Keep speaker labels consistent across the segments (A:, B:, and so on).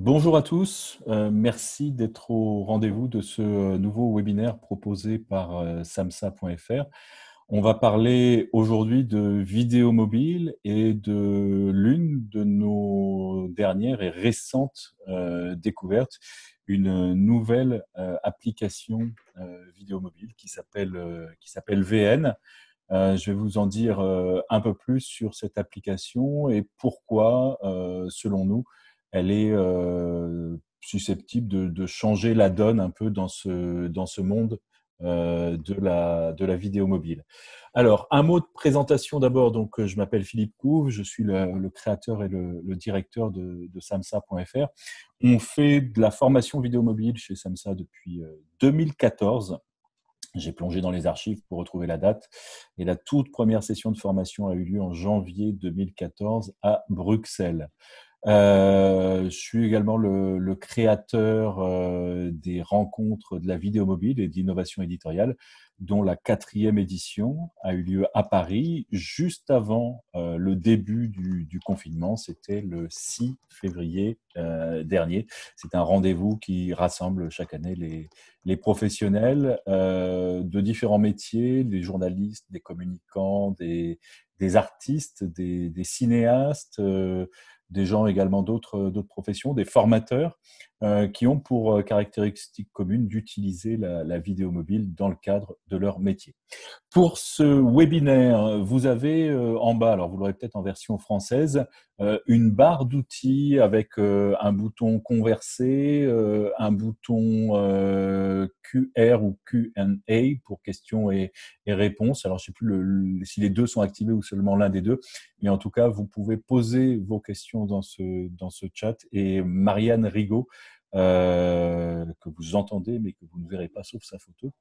A: Bonjour à tous, merci d'être au rendez-vous de ce nouveau webinaire proposé par samsa.fr. On va parler aujourd'hui de vidéo mobile et de l'une de nos dernières et récentes découvertes, une nouvelle application vidéo mobile qui s'appelle VN. Je vais vous en dire un peu plus sur cette application et pourquoi, selon nous, elle est susceptible de changer la donne un peu dans ce monde de la vidéo mobile. Alors, un mot de présentation d'abord. Donc, je m'appelle Philippe Couve, je suis le créateur et le directeur de samsa.fr. On fait de la formation vidéo mobile chez Samsa depuis 2014. J'ai plongé dans les archives pour retrouver la date. Et la toute première session de formation a eu lieu en janvier 2014 à Bruxelles. Je suis également le créateur des rencontres de la vidéo mobile et d'innovation éditoriale, dont la 4e édition a eu lieu à Paris, juste avant le début du confinement. C'était le 6 février dernier. C'est un rendez-vous qui rassemble chaque année les professionnels de différents métiers, des journalistes, des communicants, des artistes, des cinéastes, des gens également d'autres professions, des formateurs qui ont pour caractéristique commune d'utiliser la vidéo mobile dans le cadre de leur métier. Pour ce webinaire, vous avez en bas, alors vous l'aurez peut-être en version française, une barre d'outils avec un bouton converser, un bouton QR ou Q&A pour questions et réponses. Alors, je ne sais plus si les deux sont activés ou seulement l'un des deux, mais en tout cas, vous pouvez poser vos questions dans ce chat. Et Marianne Rigaud, que vous entendez mais que vous ne verrez pas sauf sa photo,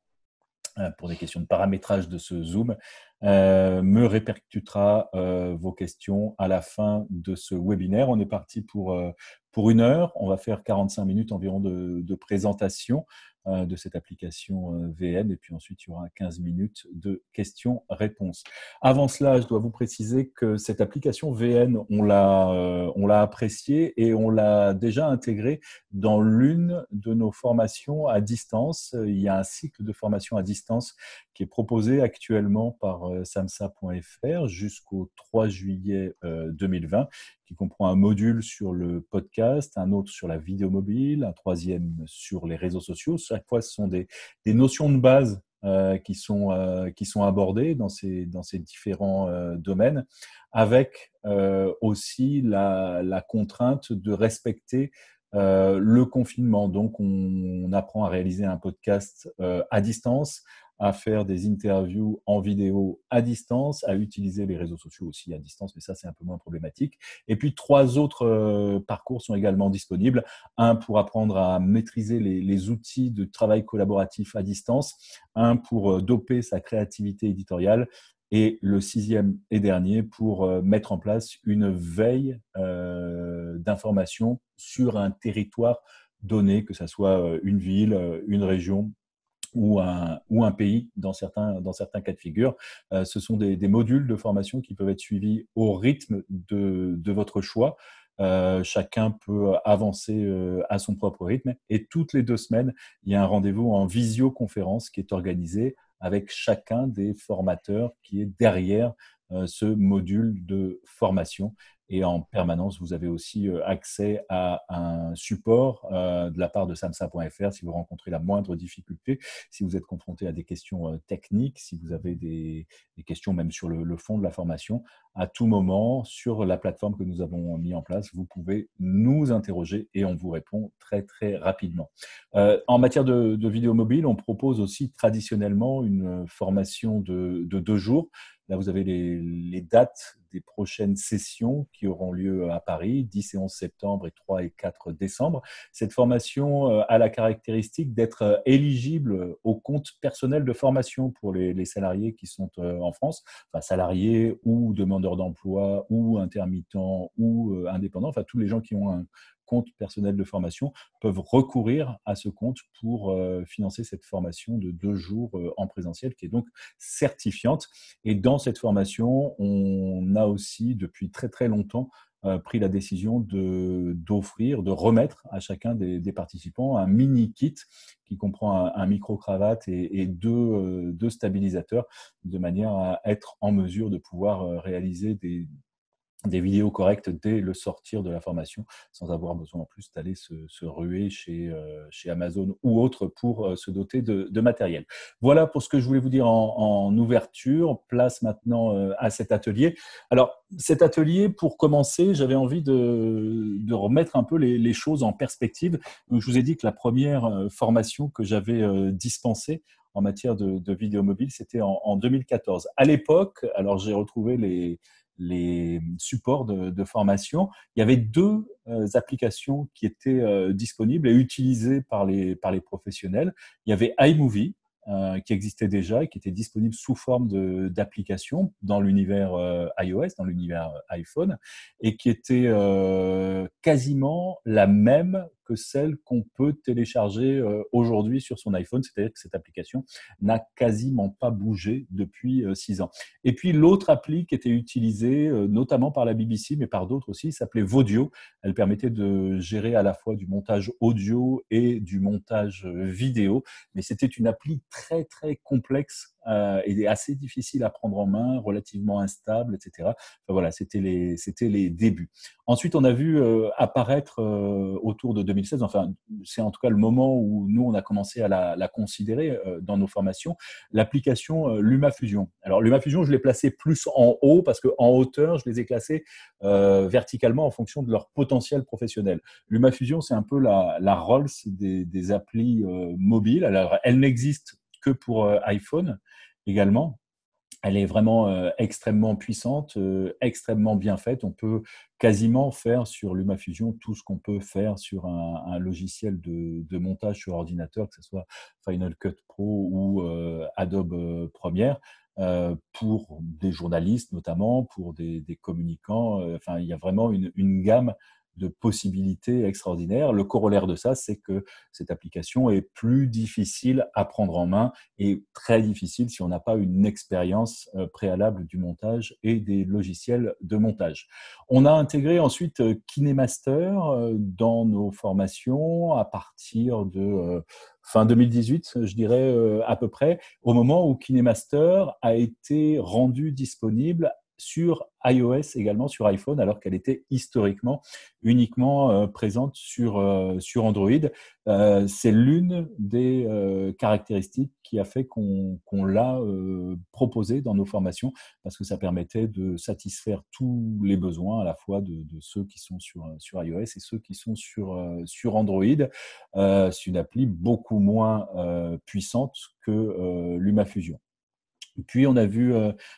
A: pour des questions de paramétrage de ce Zoom, me répercutera vos questions à la fin de ce webinaire. On est parti pour 1 heure. On va faire 45 minutes environ de présentation de cette application VN, et puis ensuite il y aura 15 minutes de questions-réponses. Avant cela, je dois vous préciser que cette application VN, on l'a appréciée et on l'a déjà intégrée dans l'une de nos formations à distance. Il y a un cycle de formation à distance qui est proposé actuellement par samsa.fr jusqu'au 3 juillet 2020, qui comprend un module sur le podcast, un autre sur la vidéo mobile, un troisième sur les réseaux sociaux. Chaque fois, ce sont des notions de base qui sont abordées dans ces différents domaines, avec aussi la contrainte de respecter le confinement. Donc, on apprend à réaliser un podcast à distance, à faire des interviews en vidéo à distance, à utiliser les réseaux sociaux aussi à distance, mais ça, c'est un peu moins problématique. Et puis, 3 autres parcours sont également disponibles. Un pour apprendre à maîtriser les outils de travail collaboratif à distance, un pour doper sa créativité éditoriale, et le 6e et dernier pour mettre en place une veille d'information sur un territoire donné, que ce soit une ville, une région ou un pays dans certains cas de figure. Ce sont des modules de formation qui peuvent être suivis au rythme de votre choix. Chacun peut avancer à son propre rythme, et toutes les 2 semaines, il y a un rendez-vous en visioconférence qui est organisé avec chacun des formateurs qui est derrière ce module de formation. Et en permanence, vous avez aussi accès à un support de la part de samsa.fr si vous rencontrez la moindre difficulté, si vous êtes confronté à des questions techniques, si vous avez des questions même sur le fond de la formation. À tout moment, sur la plateforme que nous avons mis en place, vous pouvez nous interroger et on vous répond très, très rapidement. En matière de vidéo mobile, on propose aussi traditionnellement une formation de 2 jours. Là, vous avez les dates des prochaines sessions qui auront lieu à Paris, 10 et 11 septembre et 3 et 4 décembre. Cette formation a la caractéristique d'être éligible au compte personnel de formation pour les salariés qui sont en France, enfin salariés ou demandeurs d'emploi ou intermittents ou indépendants, enfin tous les gens qui ont un compte personnel de formation peuvent recourir à ce compte pour financer cette formation de 2 jours en présentiel, qui est donc certifiante. Et dans cette formation, on a aussi depuis très très longtemps pris la décision d'offrir, de remettre à chacun des participants un mini kit qui comprend un micro-cravate et deux stabilisateurs, de manière à être en mesure de pouvoir réaliser des vidéos correctes dès le sortir de la formation, sans avoir besoin en plus d'aller se ruer chez Amazon ou autre pour se doter de matériel. Voilà pour ce que je voulais vous dire en ouverture. Place maintenant à cet atelier. Alors, cet atelier, pour commencer, j'avais envie de remettre un peu les choses en perspective. Donc, je vous ai dit que la première formation que j'avais dispensée en matière de vidéo mobile, c'était en 2014. À l'époque, alors j'ai retrouvé les supports de formation, il y avait deux applications qui étaient disponibles et utilisées par les professionnels. Il y avait iMovie, qui existait déjà et qui était disponible sous forme d'application dans l'univers iOS, dans l'univers iPhone, et qui était quasiment la même que celle qu'on peut télécharger aujourd'hui sur son iPhone, c'est-à-dire que cette application n'a quasiment pas bougé depuis 6 ans. Et puis l'autre appli qui était utilisée, notamment par la BBC, mais par d'autres aussi, s'appelait Vodio. Elle permettait de gérer à la fois du montage audio et du montage vidéo, mais c'était une appli très très complexe et assez difficile à prendre en main, relativement instable, etc. Enfin, voilà, c'était les débuts. Ensuite, on a vu apparaître autour de 2016, enfin, c'est en tout cas le moment où nous, on a commencé à la considérer dans nos formations, l'application LumaFusion. Alors, LumaFusion, je l'ai placé plus en haut parce qu'en hauteur, je les ai classés verticalement en fonction de leur potentiel professionnel. LumaFusion, c'est un peu la Rolls des applis mobiles. Alors, elle n'existe que pour iPhone également. Elle est vraiment extrêmement puissante, extrêmement bien faite. On peut quasiment faire sur LumaFusion tout ce qu'on peut faire sur un logiciel de montage sur ordinateur, que ce soit Final Cut Pro ou Adobe Premiere, pour des journalistes notamment, pour des communicants. Enfin, il y a vraiment une gamme de possibilités extraordinaires. Le corollaire de ça, c'est que cette application est plus difficile à prendre en main et très difficile si on n'a pas une expérience préalable du montage et des logiciels de montage. On a intégré ensuite KineMaster dans nos formations à partir de fin 2018, je dirais à peu près, au moment où KineMaster a été rendu disponible sur iOS également, sur iPhone, alors qu'elle était historiquement uniquement présente sur Android. C'est l'une des caractéristiques qui a fait qu'on l'a proposé dans nos formations, parce que ça permettait de satisfaire tous les besoins à la fois de ceux qui sont sur iOS et ceux qui sont sur Android. C'est une appli beaucoup moins puissante que LumaFusion. Puis on a vu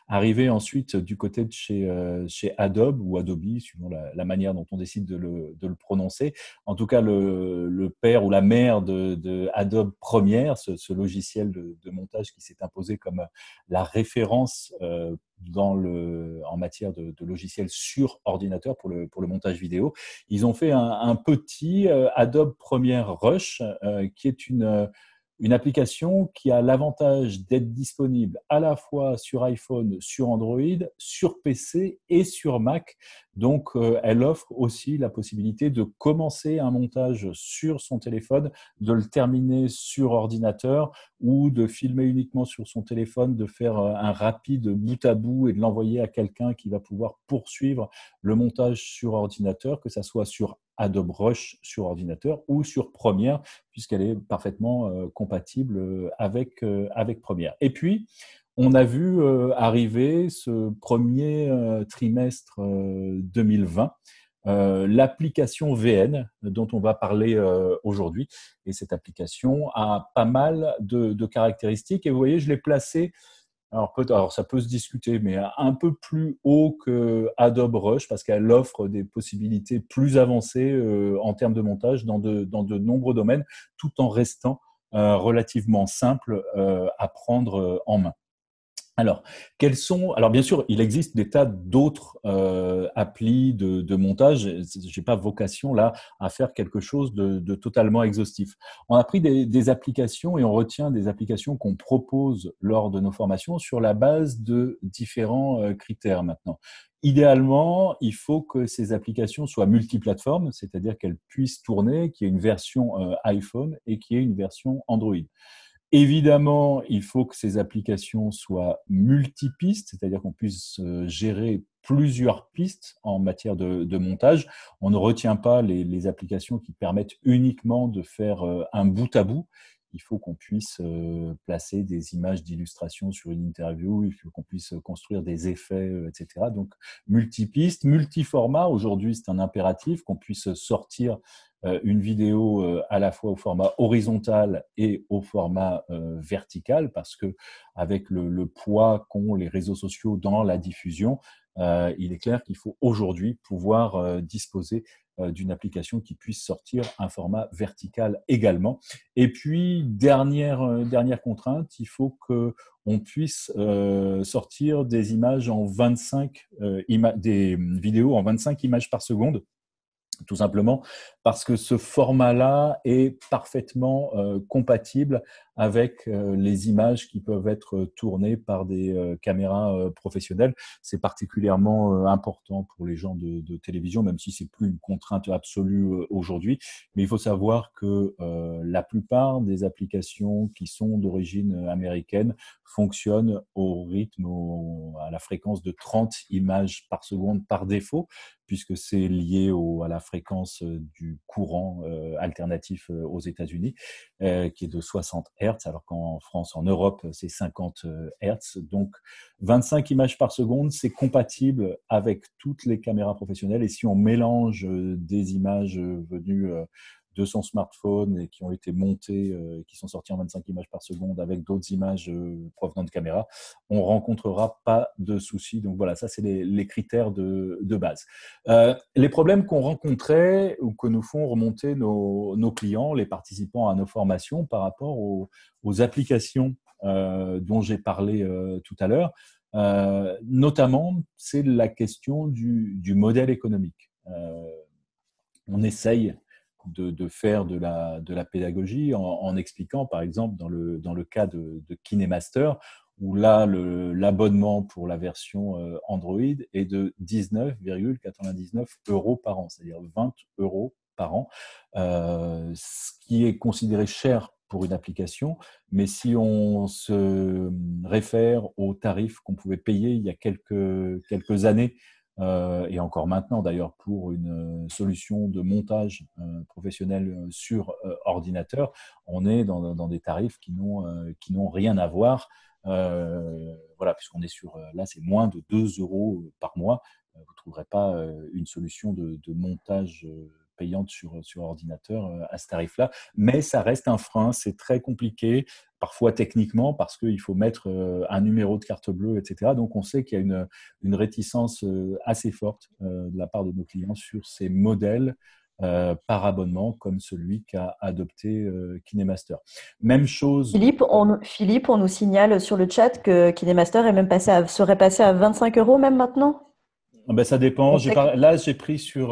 A: arriver ensuite du côté de chez Adobe ou Adobe, suivant la manière dont on décide de le prononcer. En tout cas, le père ou la mère de Adobe Premiere, ce logiciel de montage qui s'est imposé comme la référence en matière de logiciels sur ordinateur pour le montage vidéo. Ils ont fait un petit Adobe Premiere Rush qui est une application qui a l'avantage d'être disponible à la fois sur iPhone, sur Android, sur PC et sur Mac. Donc, elle offre aussi la possibilité de commencer un montage sur son téléphone, de le terminer sur ordinateur ou de filmer uniquement sur son téléphone, de faire un rapide bout à bout et de l'envoyer à quelqu'un qui va pouvoir poursuivre le montage sur ordinateur, que ça soit sur Adobe Rush sur ordinateur ou sur Premiere, puisqu'elle est parfaitement compatible avec Premiere. Et puis, on a vu arriver ce premier trimestre 2020 l'application VN dont on va parler aujourd'hui. Et cette application a pas mal de caractéristiques. Et vous voyez, je l'ai placée, alors ça peut se discuter, mais un peu plus haut que Adobe Rush parce qu'elle offre des possibilités plus avancées en termes de montage dans de nombreux domaines, tout en restant relativement simple à prendre en main. Alors, alors bien sûr, il existe des tas d'autres applis de montage. J'ai pas vocation là à faire quelque chose de totalement exhaustif. On a pris des applications et on retient des applications qu'on propose lors de nos formations sur la base de différents critères maintenant. Idéalement, il faut que ces applications soient multiplateformes, c'est-à-dire qu'elles puissent tourner, qu'il y ait une version iPhone et qu'il y ait une version Android. Évidemment, il faut que ces applications soient multipistes, c'est-à-dire qu'on puisse gérer plusieurs pistes en matière de montage. On ne retient pas les applications qui permettent uniquement de faire un bout à bout. Il faut qu'on puisse placer des images d'illustration sur une interview, il faut qu'on puisse construire des effets, etc. Donc, multipiste, multiformat. Aujourd'hui, c'est un impératif qu'on puisse sortir une vidéo à la fois au format horizontal et au format vertical, parce que avec le poids qu'ont les réseaux sociaux dans la diffusion, il est clair qu'il faut aujourd'hui pouvoir disposer d'une application qui puisse sortir un format vertical également. Et puis, dernière contrainte, il faut que on puisse sortir des images en 25, des vidéos en 25 images par seconde, tout simplement parce que ce format-là est parfaitement compatible avec les images qui peuvent être tournées par des caméras professionnelles. C'est particulièrement important pour les gens de télévision, même si c'est plus une contrainte absolue aujourd'hui. Mais il faut savoir que la plupart des applications qui sont d'origine américaine fonctionnent au rythme, à la fréquence de 30 images par seconde par défaut, puisque c'est lié à la fréquence du courant alternatif aux États-Unis, qui est de 60 Hertz, alors qu'en France, en Europe, c'est 50 Hertz. Donc, 25 images par seconde, c'est compatible avec toutes les caméras professionnelles. Et si on mélange des images venues de son smartphone et qui ont été montées, qui sont sorties en 25 images par seconde avec d'autres images provenant de caméras, on rencontrera pas de soucis. Donc voilà, ça c'est les critères de base. Les problèmes qu'on rencontrait ou que nous font remonter nos clients, les participants à nos formations par rapport aux applications dont j'ai parlé tout à l'heure, notamment, c'est la question du modèle économique. On essaye de faire de la pédagogie en expliquant, par exemple, dans le cas de KineMaster, où là, l'abonnement pour la version Android est de 19,99 euros par an, c'est-à-dire 20 euros par an, ce qui est considéré cher pour une application, mais si on se réfère aux tarifs qu'on pouvait payer il y a quelques années, et encore maintenant d'ailleurs pour une solution de montage professionnel sur ordinateur, on est dans des tarifs qui n'ont rien à voir. Voilà, puisqu'on est sur, là c'est moins de 2 euros par mois. Vous ne trouverez pas une solution de montage payante sur ordinateur à ce tarif-là, mais ça reste un frein, c'est très compliqué, parfois techniquement, parce qu'il faut mettre un numéro de carte bleue, etc. Donc on sait qu'il y a une réticence assez forte de la part de nos clients sur ces modèles par abonnement comme celui qu'a adopté KineMaster. Même chose.
B: Philippe, on nous signale sur le chat que KineMaster est même serait passé à 25 euros même maintenant.
A: Ben, ça dépend.
B: On sait que
A: Là, j'ai pris sur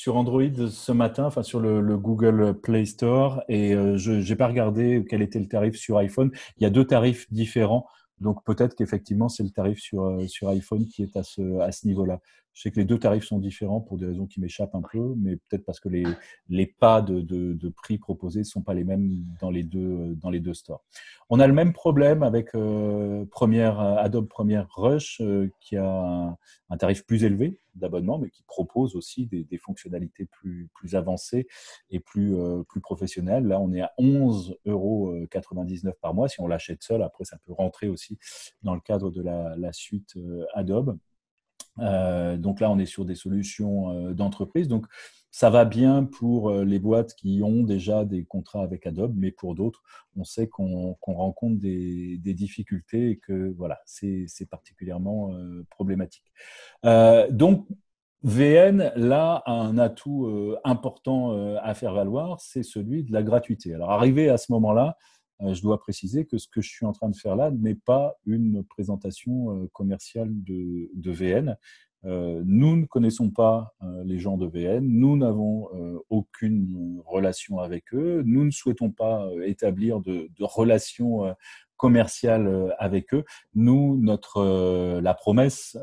A: Android ce matin, enfin sur le Google Play Store, et je n'ai pas regardé quel était le tarif sur iPhone. Il y a deux tarifs différents, donc peut-être qu'effectivement c'est le tarif sur iPhone qui est à ce niveau-là. Je sais que les deux tarifs sont différents pour des raisons qui m'échappent un peu, mais peut-être parce que les pas de prix proposés ne sont pas les mêmes dans les deux stores. On a le même problème avec Adobe Premiere Rush, qui a un tarif plus élevé d'abonnement, mais qui propose aussi des fonctionnalités plus avancées et plus professionnelles. Là, on est à 11,99 € par mois. Si on l'achète seul, après, ça peut rentrer aussi dans le cadre de la suite Adobe. Donc là, on est sur des solutions d'entreprise. Donc, ça va bien pour les boîtes qui ont déjà des contrats avec Adobe, mais pour d'autres, on sait qu'on rencontre des difficultés et que voilà, c'est particulièrement problématique. Donc, VN, là, a un atout important à faire valoir, c'est celui de la gratuité. Alors, arrivé à ce moment-là, je dois préciser que ce que je suis en train de faire là n'est pas une présentation commerciale de VN. Nous ne connaissons pas les gens de VN, nous n'avons aucune relation avec eux, nous ne souhaitons pas établir de relations commerciales avec eux. Nous, la promesse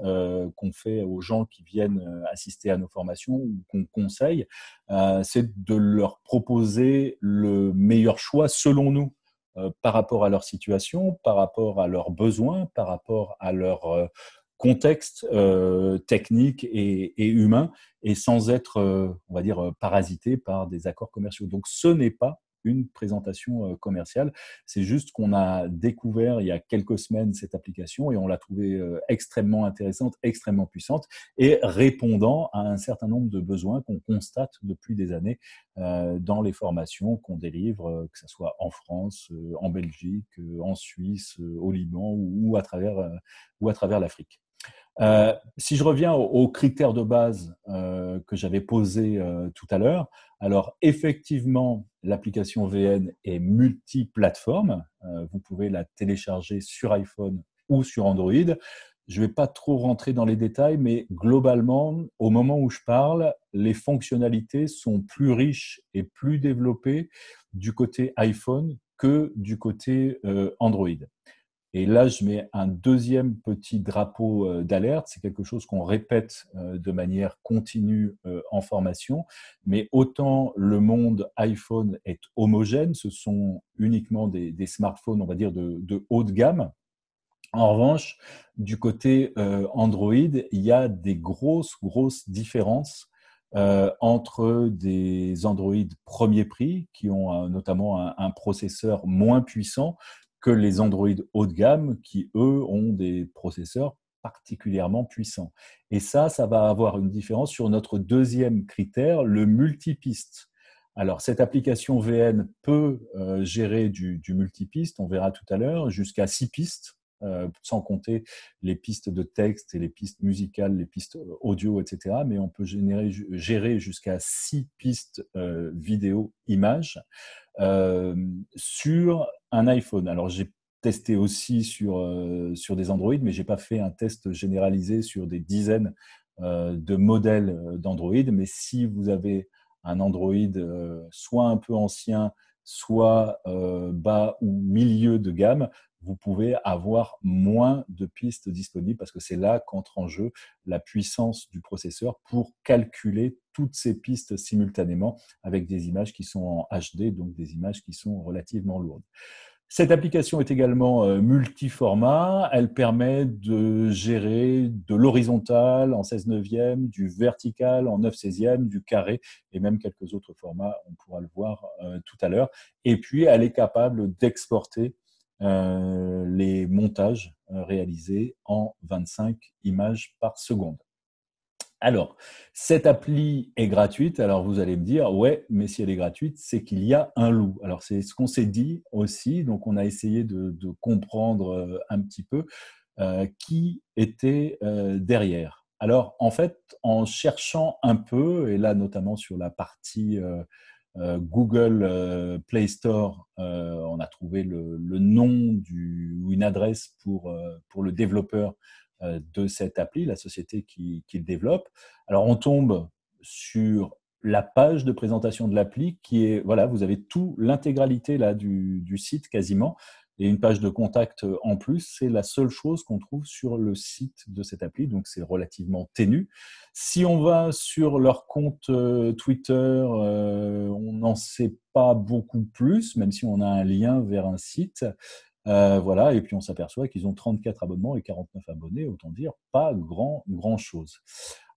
A: qu'on fait aux gens qui viennent assister à nos formations ou qu'on conseille, c'est de leur proposer le meilleur choix selon nous par rapport à leur situation, par rapport à leurs besoins, par rapport à leur contexte technique et humain, et sans être, on va dire, parasité par des accords commerciaux. Donc, ce n'est pas une présentation commerciale. C'est juste qu'on a découvert il y a quelques semaines cette application et on l'a trouvée extrêmement intéressante, extrêmement puissante et répondant à un certain nombre de besoins qu'on constate depuis des années dans les formations qu'on délivre, que ce soit en France, en Belgique, en Suisse, au Liban ou à travers l'Afrique. Si je reviens aux critères de base que j'avais posés tout à l'heure, alors effectivement, l'application VN est multiplateforme. Vous pouvez la télécharger sur iPhone ou sur Android. Je ne vais pas trop rentrer dans les détails, mais globalement, au moment où je parle, les fonctionnalités sont plus riches et plus développées du côté iPhone que du côté Android. Et là, je mets un deuxième petit drapeau d'alerte. C'est quelque chose qu'on répète de manière continue en formation. Mais autant le monde iPhone est homogène, ce sont uniquement des smartphones, on va dire, de haut de gamme. En revanche, du côté Android, il y a des grosses différences entre des Android premier prix qui ont notamment un processeur moins puissant que les Android haut de gamme qui, eux, ont des processeurs particulièrement puissants. Et ça va avoir une différence sur notre deuxième critère, le multipiste. Alors, cette application VN peut gérer du multipiste, on verra tout à l'heure, jusqu'à 6 pistes. Sans compter les pistes de texte et les pistes musicales, les pistes audio, etc. Mais on peut gérer jusqu'à 6 pistes vidéo, images sur un iPhone. Alors, j'ai testé aussi sur des Android, mais je n'ai pas fait un test généralisé sur des dizaines de modèles d'Android. Mais si vous avez un Android soit un peu ancien, soit bas ou milieu de gamme, vous pouvez avoir moins de pistes disponibles parce que c'est là qu'entre en jeu la puissance du processeur pour calculer toutes ces pistes simultanément avec des images qui sont en HD, donc des images qui sont relativement lourdes. Cette application est également multiformat. Elle permet de gérer de l'horizontal en 16 neuvième, du vertical en 9 16e, du carré et même quelques autres formats, on pourra le voir tout à l'heure. Et puis, elle est capable d'exporter les montages réalisés en 25 images par seconde. Alors, cette appli est gratuite. Alors, vous allez me dire, ouais, mais si elle est gratuite, c'est qu'il y a un loup. Alors, c'est ce qu'on s'est dit aussi. Donc, on a essayé de comprendre un petit peu qui était derrière. Alors, en fait, en cherchant un peu, et là, notamment sur la partie Google Play Store, on a trouvé le nom ou une adresse pour le développeur de cette appli, la société qui le développe. Alors, on tombe sur la page de présentation de l'appli qui est, voilà, vous avez tout, l'intégralité là du site quasiment, et une page de contact en plus. C'est la seule chose qu'on trouve sur le site de cette appli, donc c'est relativement ténu. Si on va sur leur compte Twitter, on n'en sait pas beaucoup plus, même si on a un lien vers un site. Voilà, et puis on s'aperçoit qu'ils ont 34 abonnements et 49 abonnés, autant dire pas grand chose.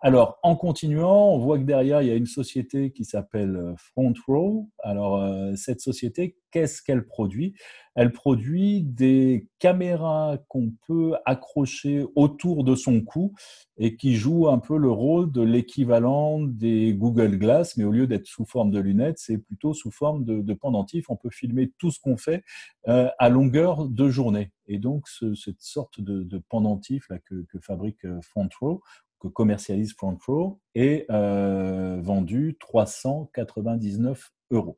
A: Alors, en continuant, on voit que derrière, il y a une société qui s'appelle Front Row. Alors, cette société, qu'est-ce qu'elle produit? Elle produit des caméras qu'on peut accrocher autour de son cou et qui jouent un peu le rôle de l'équivalent des Google Glass, mais au lieu d'être sous forme de lunettes, c'est plutôt sous forme de pendentif. On peut filmer tout ce qu'on fait à longueur de journée. Et donc, cette sorte de pendentif là, que fabrique Front Row, que commercialise Front Row, est vendu 399 €.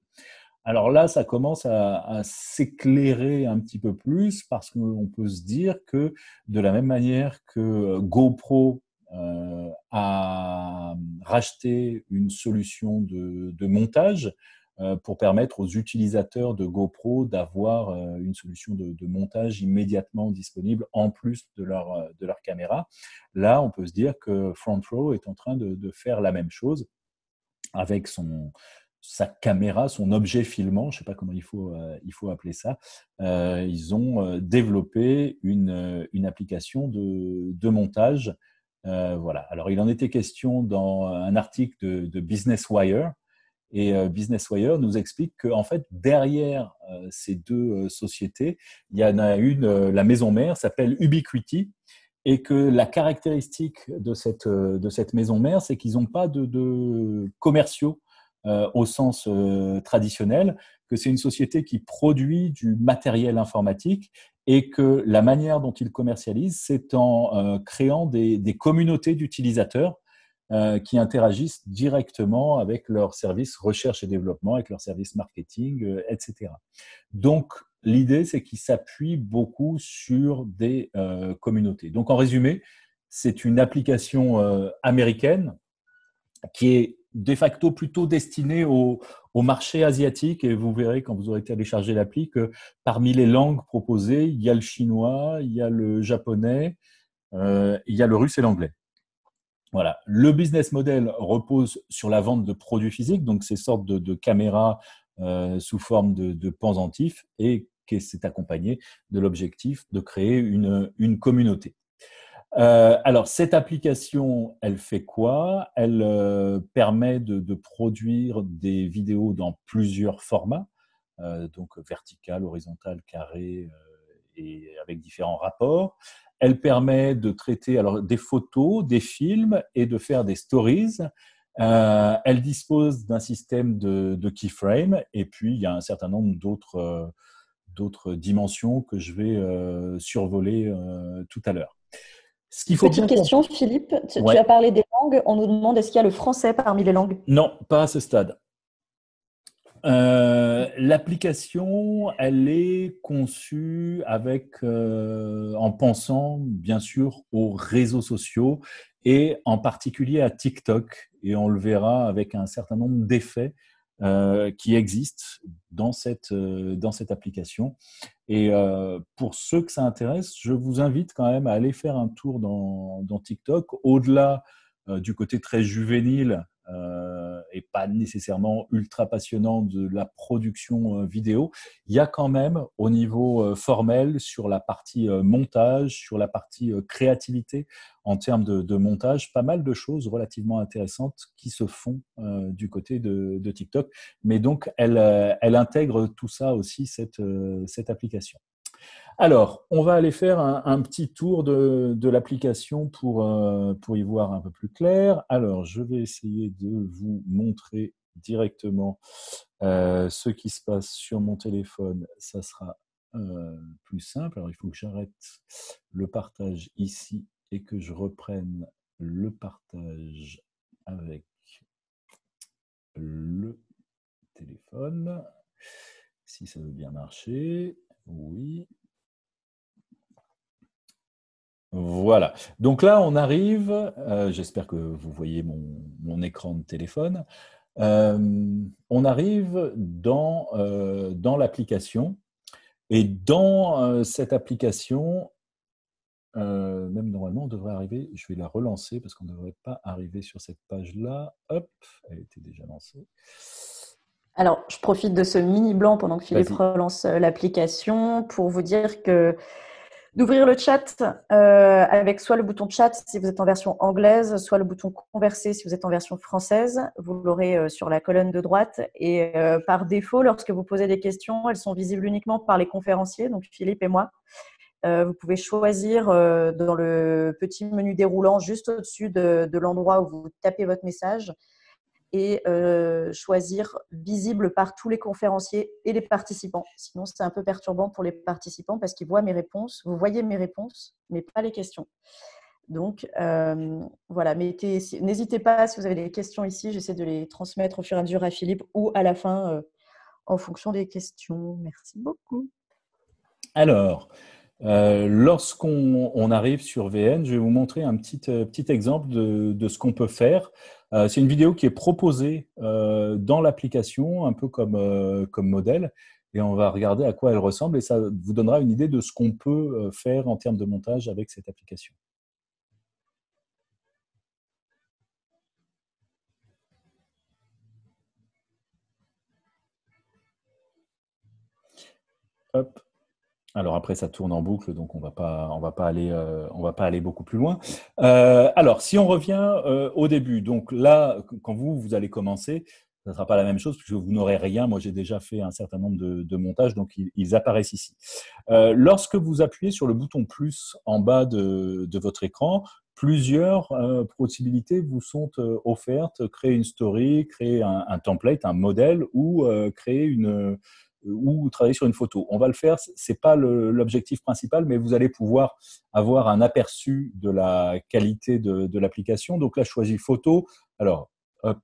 A: Alors là, ça commence à s'éclairer un petit peu plus parce qu'on peut se dire que de la même manière que GoPro a racheté une solution de montage pour permettre aux utilisateurs de GoPro d'avoir une solution de montage immédiatement disponible en plus de leur caméra. Là, on peut se dire que Front Row est en train de faire la même chose avec sa caméra, son objet filmant, je ne sais pas comment il faut appeler ça. Ils ont développé une application de montage. Voilà. Alors, il en était question dans un article de Business Wire. Et Business Wire nous explique qu'en fait, derrière ces deux sociétés, il y en a une, la maison mère, s'appelle Ubiquiti, et que la caractéristique de cette maison mère, c'est qu'ils n'ont pas de commerciaux au sens traditionnel, que c'est une société qui produit du matériel informatique et que la manière dont ils commercialisent, c'est en créant des communautés d'utilisateurs qui interagissent directement avec leurs services recherche et développement, avec leurs services marketing, etc. Donc, l'idée, c'est qu'ils s'appuient beaucoup sur des communautés. Donc, en résumé, c'est une application américaine qui est de facto plutôt destinée au marché asiatique. Et vous verrez, quand vous aurez téléchargé l'appli, que parmi les langues proposées, il y a le chinois, il y a le japonais, il y a le russe et l'anglais. Voilà. Le business model repose sur la vente de produits physiques, donc ces sortes de caméras sous forme de pendentifs, et qui s'est accompagné de l'objectif de créer une communauté. Alors, cette application, elle fait quoi? Elle permet de produire des vidéos dans plusieurs formats, donc vertical, horizontal, carré, et avec différents rapports. Elle permet de traiter alors des photos, des films et de faire des stories. Elle dispose d'un système de keyframe et puis il y a un certain nombre d'autres dimensions que je vais survoler tout à l'heure. Ce qu'il faut
B: Petite
A: bien
B: question,
A: comprendre.
B: Philippe. Tu
A: Ouais.
B: as parlé des langues. On nous demande est-ce qu'il y a le français parmi les langues?
A: Non, pas à ce stade. L'application, elle est conçue en pensant bien sûr aux réseaux sociaux et en particulier à TikTok. Et on le verra avec un certain nombre d'effets qui existent dans cette application. Et pour ceux que ça intéresse, je vous invite quand même à aller faire un tour dans TikTok, au-delà du côté très juvénile et pas nécessairement ultra passionnant de la production vidéo. Il y a quand même au niveau formel, sur la partie montage, sur la partie créativité en termes de montage, pas mal de choses relativement intéressantes qui se font du côté de TikTok. Mais donc, elle intègre tout ça aussi, cette application. Alors, on va aller faire un petit tour de l'application pour y voir un peu plus clair. Alors, je vais essayer de vous montrer directement ce qui se passe sur mon téléphone. Ça sera plus simple. Alors, il faut que j'arrête le partage ici et que je reprenne le partage avec le téléphone. Si ça veut bien marcher. Oui. Voilà. Donc là, on arrive, j'espère que vous voyez mon écran de téléphone, on arrive dans l'application et dans cette application, même normalement, on devrait arriver, je vais la relancer parce qu'on ne devrait pas arriver sur cette page-là. Hop, elle était déjà lancée.
B: Alors, je profite de ce mini blanc pendant que Philippe
A: Vas-y.
B: relance l'application pour vous dire que d'ouvrir le chat avec soit le bouton chat si vous êtes en version anglaise, soit le bouton converser si vous êtes en version française. Vous l'aurez sur la colonne de droite. Et par défaut, lorsque vous posez des questions, elles sont visibles uniquement par les conférenciers, donc Philippe et moi. Vous pouvez choisir dans le petit menu déroulant juste au-dessus de l'endroit où vous tapez votre message et choisir visible par tous les conférenciers et les participants. Sinon, c'est un peu perturbant pour les participants parce qu'ils voient mes réponses. Vous voyez mes réponses, mais pas les questions. Donc, voilà, n'hésitez pas si vous avez des questions ici. J'essaie de les transmettre au fur et à mesure à Philippe ou à la fin en fonction des questions. Merci beaucoup.
A: Alors, lorsqu'on arrive sur VN, je vais vous montrer un petit exemple de ce qu'on peut faire. C'est une vidéo qui est proposée dans l'application, un peu comme modèle, et on va regarder à quoi elle ressemble, et ça vous donnera une idée de ce qu'on peut faire en termes de montage avec cette application. Hop. Alors après, ça tourne en boucle, donc on va pas aller beaucoup plus loin. Alors, si on revient au début, donc là, quand vous allez commencer, ça ne sera pas la même chose puisque vous n'aurez rien. Moi, j'ai déjà fait un certain nombre de montages, donc ils apparaissent ici. Lorsque vous appuyez sur le bouton plus en bas de votre écran, plusieurs possibilités vous sont offertes. Créer une story, créer un template, un modèle ou créer ou travailler sur une photo. On va le faire, ce n'est pas l'objectif principal, mais vous allez pouvoir avoir un aperçu de la qualité de l'application. Donc là, je choisis photo. Alors, hop,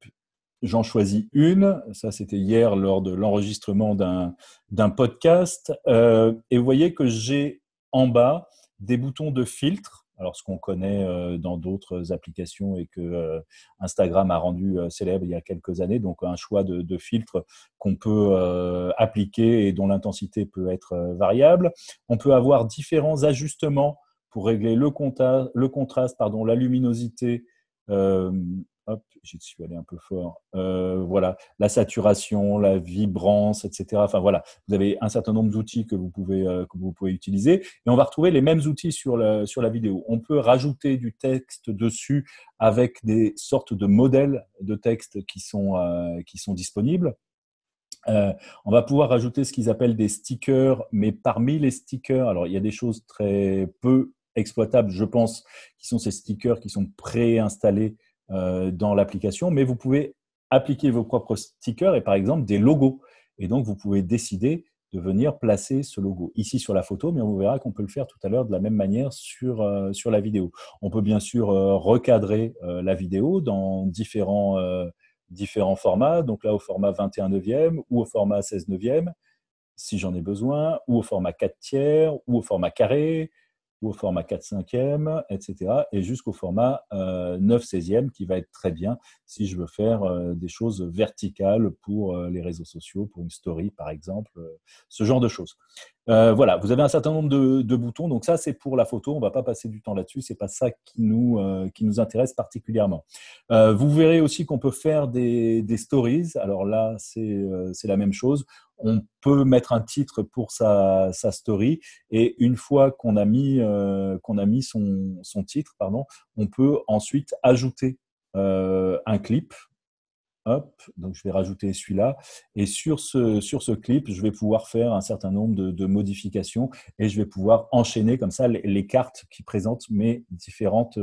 A: j'en choisis une. Ça, c'était hier lors de l'enregistrement d'un podcast. Et vous voyez que j'ai en bas des boutons de filtre. Alors, ce qu'on connaît dans d'autres applications et que Instagram a rendu célèbre il y a quelques années. Donc, un choix de filtres qu'on peut appliquer et dont l'intensité peut être variable. On peut avoir différents ajustements pour régler le contraste, la luminosité, hop, j'y suis allé un peu fort. Voilà, la saturation, la vibrance, etc. Enfin voilà, vous avez un certain nombre d'outils que vous pouvez utiliser. Et on va retrouver les mêmes outils sur la vidéo. On peut rajouter du texte dessus avec des sortes de modèles de texte qui sont disponibles. On va pouvoir rajouter ce qu'ils appellent des stickers, mais parmi les stickers, alors il y a des choses très peu exploitables, je pense, qui sont ces stickers qui sont préinstallés dans l'application, mais vous pouvez appliquer vos propres stickers et par exemple des logos. Et donc, vous pouvez décider de venir placer ce logo ici sur la photo, mais on verra qu'on peut le faire tout à l'heure de la même manière sur la vidéo. On peut bien sûr recadrer la vidéo dans différents formats, donc là au format 21 neuvième ou au format 16 neuvième, si j'en ai besoin, ou au format 4 tiers, ou au format carré, ou au format 4 cinquième, etc. Et jusqu'au format 9 16e, qui va être très bien si je veux faire des choses verticales pour les réseaux sociaux, pour une story par exemple, ce genre de choses. Voilà, vous avez un certain nombre de boutons, donc ça c'est pour la photo, on ne va pas passer du temps là-dessus, ce n'est pas ça qui nous intéresse particulièrement. Vous verrez aussi qu'on peut faire des stories, alors là c'est la même chose, on peut mettre un titre pour sa story et une fois qu'on a mis son titre, pardon, on peut ensuite ajouter un clip. Hop, donc je vais rajouter celui-là. Et sur ce clip, je vais pouvoir faire un certain nombre de modifications et je vais pouvoir enchaîner comme ça les cartes qui présentent mes différentes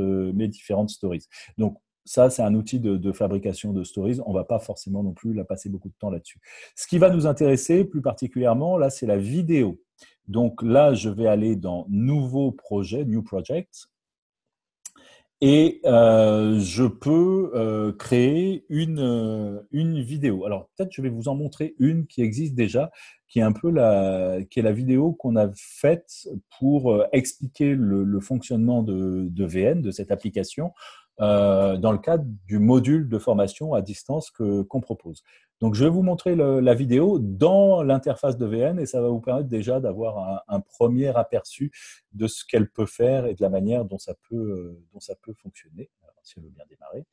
A: stories. Donc, ça, c'est un outil de fabrication de stories. On ne va pas forcément non plus la passer beaucoup de temps là-dessus. Ce qui va nous intéresser plus particulièrement, là, c'est la vidéo. Donc là, je vais aller dans Nouveau projet, New Project. Et je peux créer une vidéo. Alors peut-être je vais vous en montrer une qui existe déjà, qui est un peu qui est la vidéo qu'on a faite pour expliquer le fonctionnement de VN, de cette application, dans le cadre du module de formation à distance qu'on propose. Donc je vais vous montrer la vidéo dans l'interface de VN et ça va vous permettre déjà d'avoir un premier aperçu de ce qu'elle peut faire et de la manière dont ça peut fonctionner. Alors, si elle veut bien démarrer.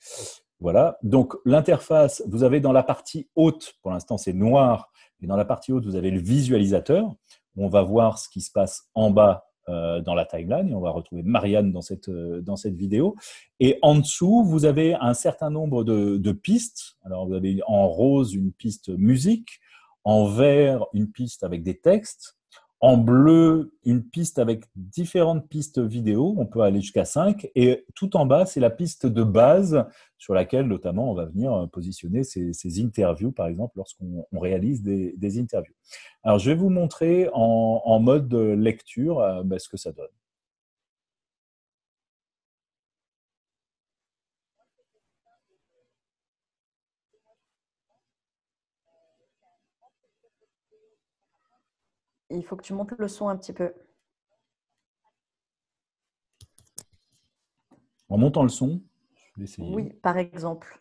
A: Voilà. Donc, l'interface, vous avez dans la partie haute, pour l'instant c'est noir, et dans la partie haute, vous avez le visualisateur. Où on va voir ce qui se passe en bas dans la timeline et on va retrouver Marianne dans cette vidéo. Et en dessous, vous avez un certain nombre de pistes. Alors, vous avez en rose une piste musique, en vert une piste avec des textes, en bleu, une piste avec différentes pistes vidéo, on peut aller jusqu'à 5, et tout en bas, c'est la piste de base sur laquelle notamment on va venir positionner ces interviews, par exemple, lorsqu'on réalise des interviews. Alors, je vais vous montrer en mode lecture ce que ça donne.
B: Il faut que tu montes le son un petit peu.
A: En montant le son, je vais essayer.
B: Oui, par exemple.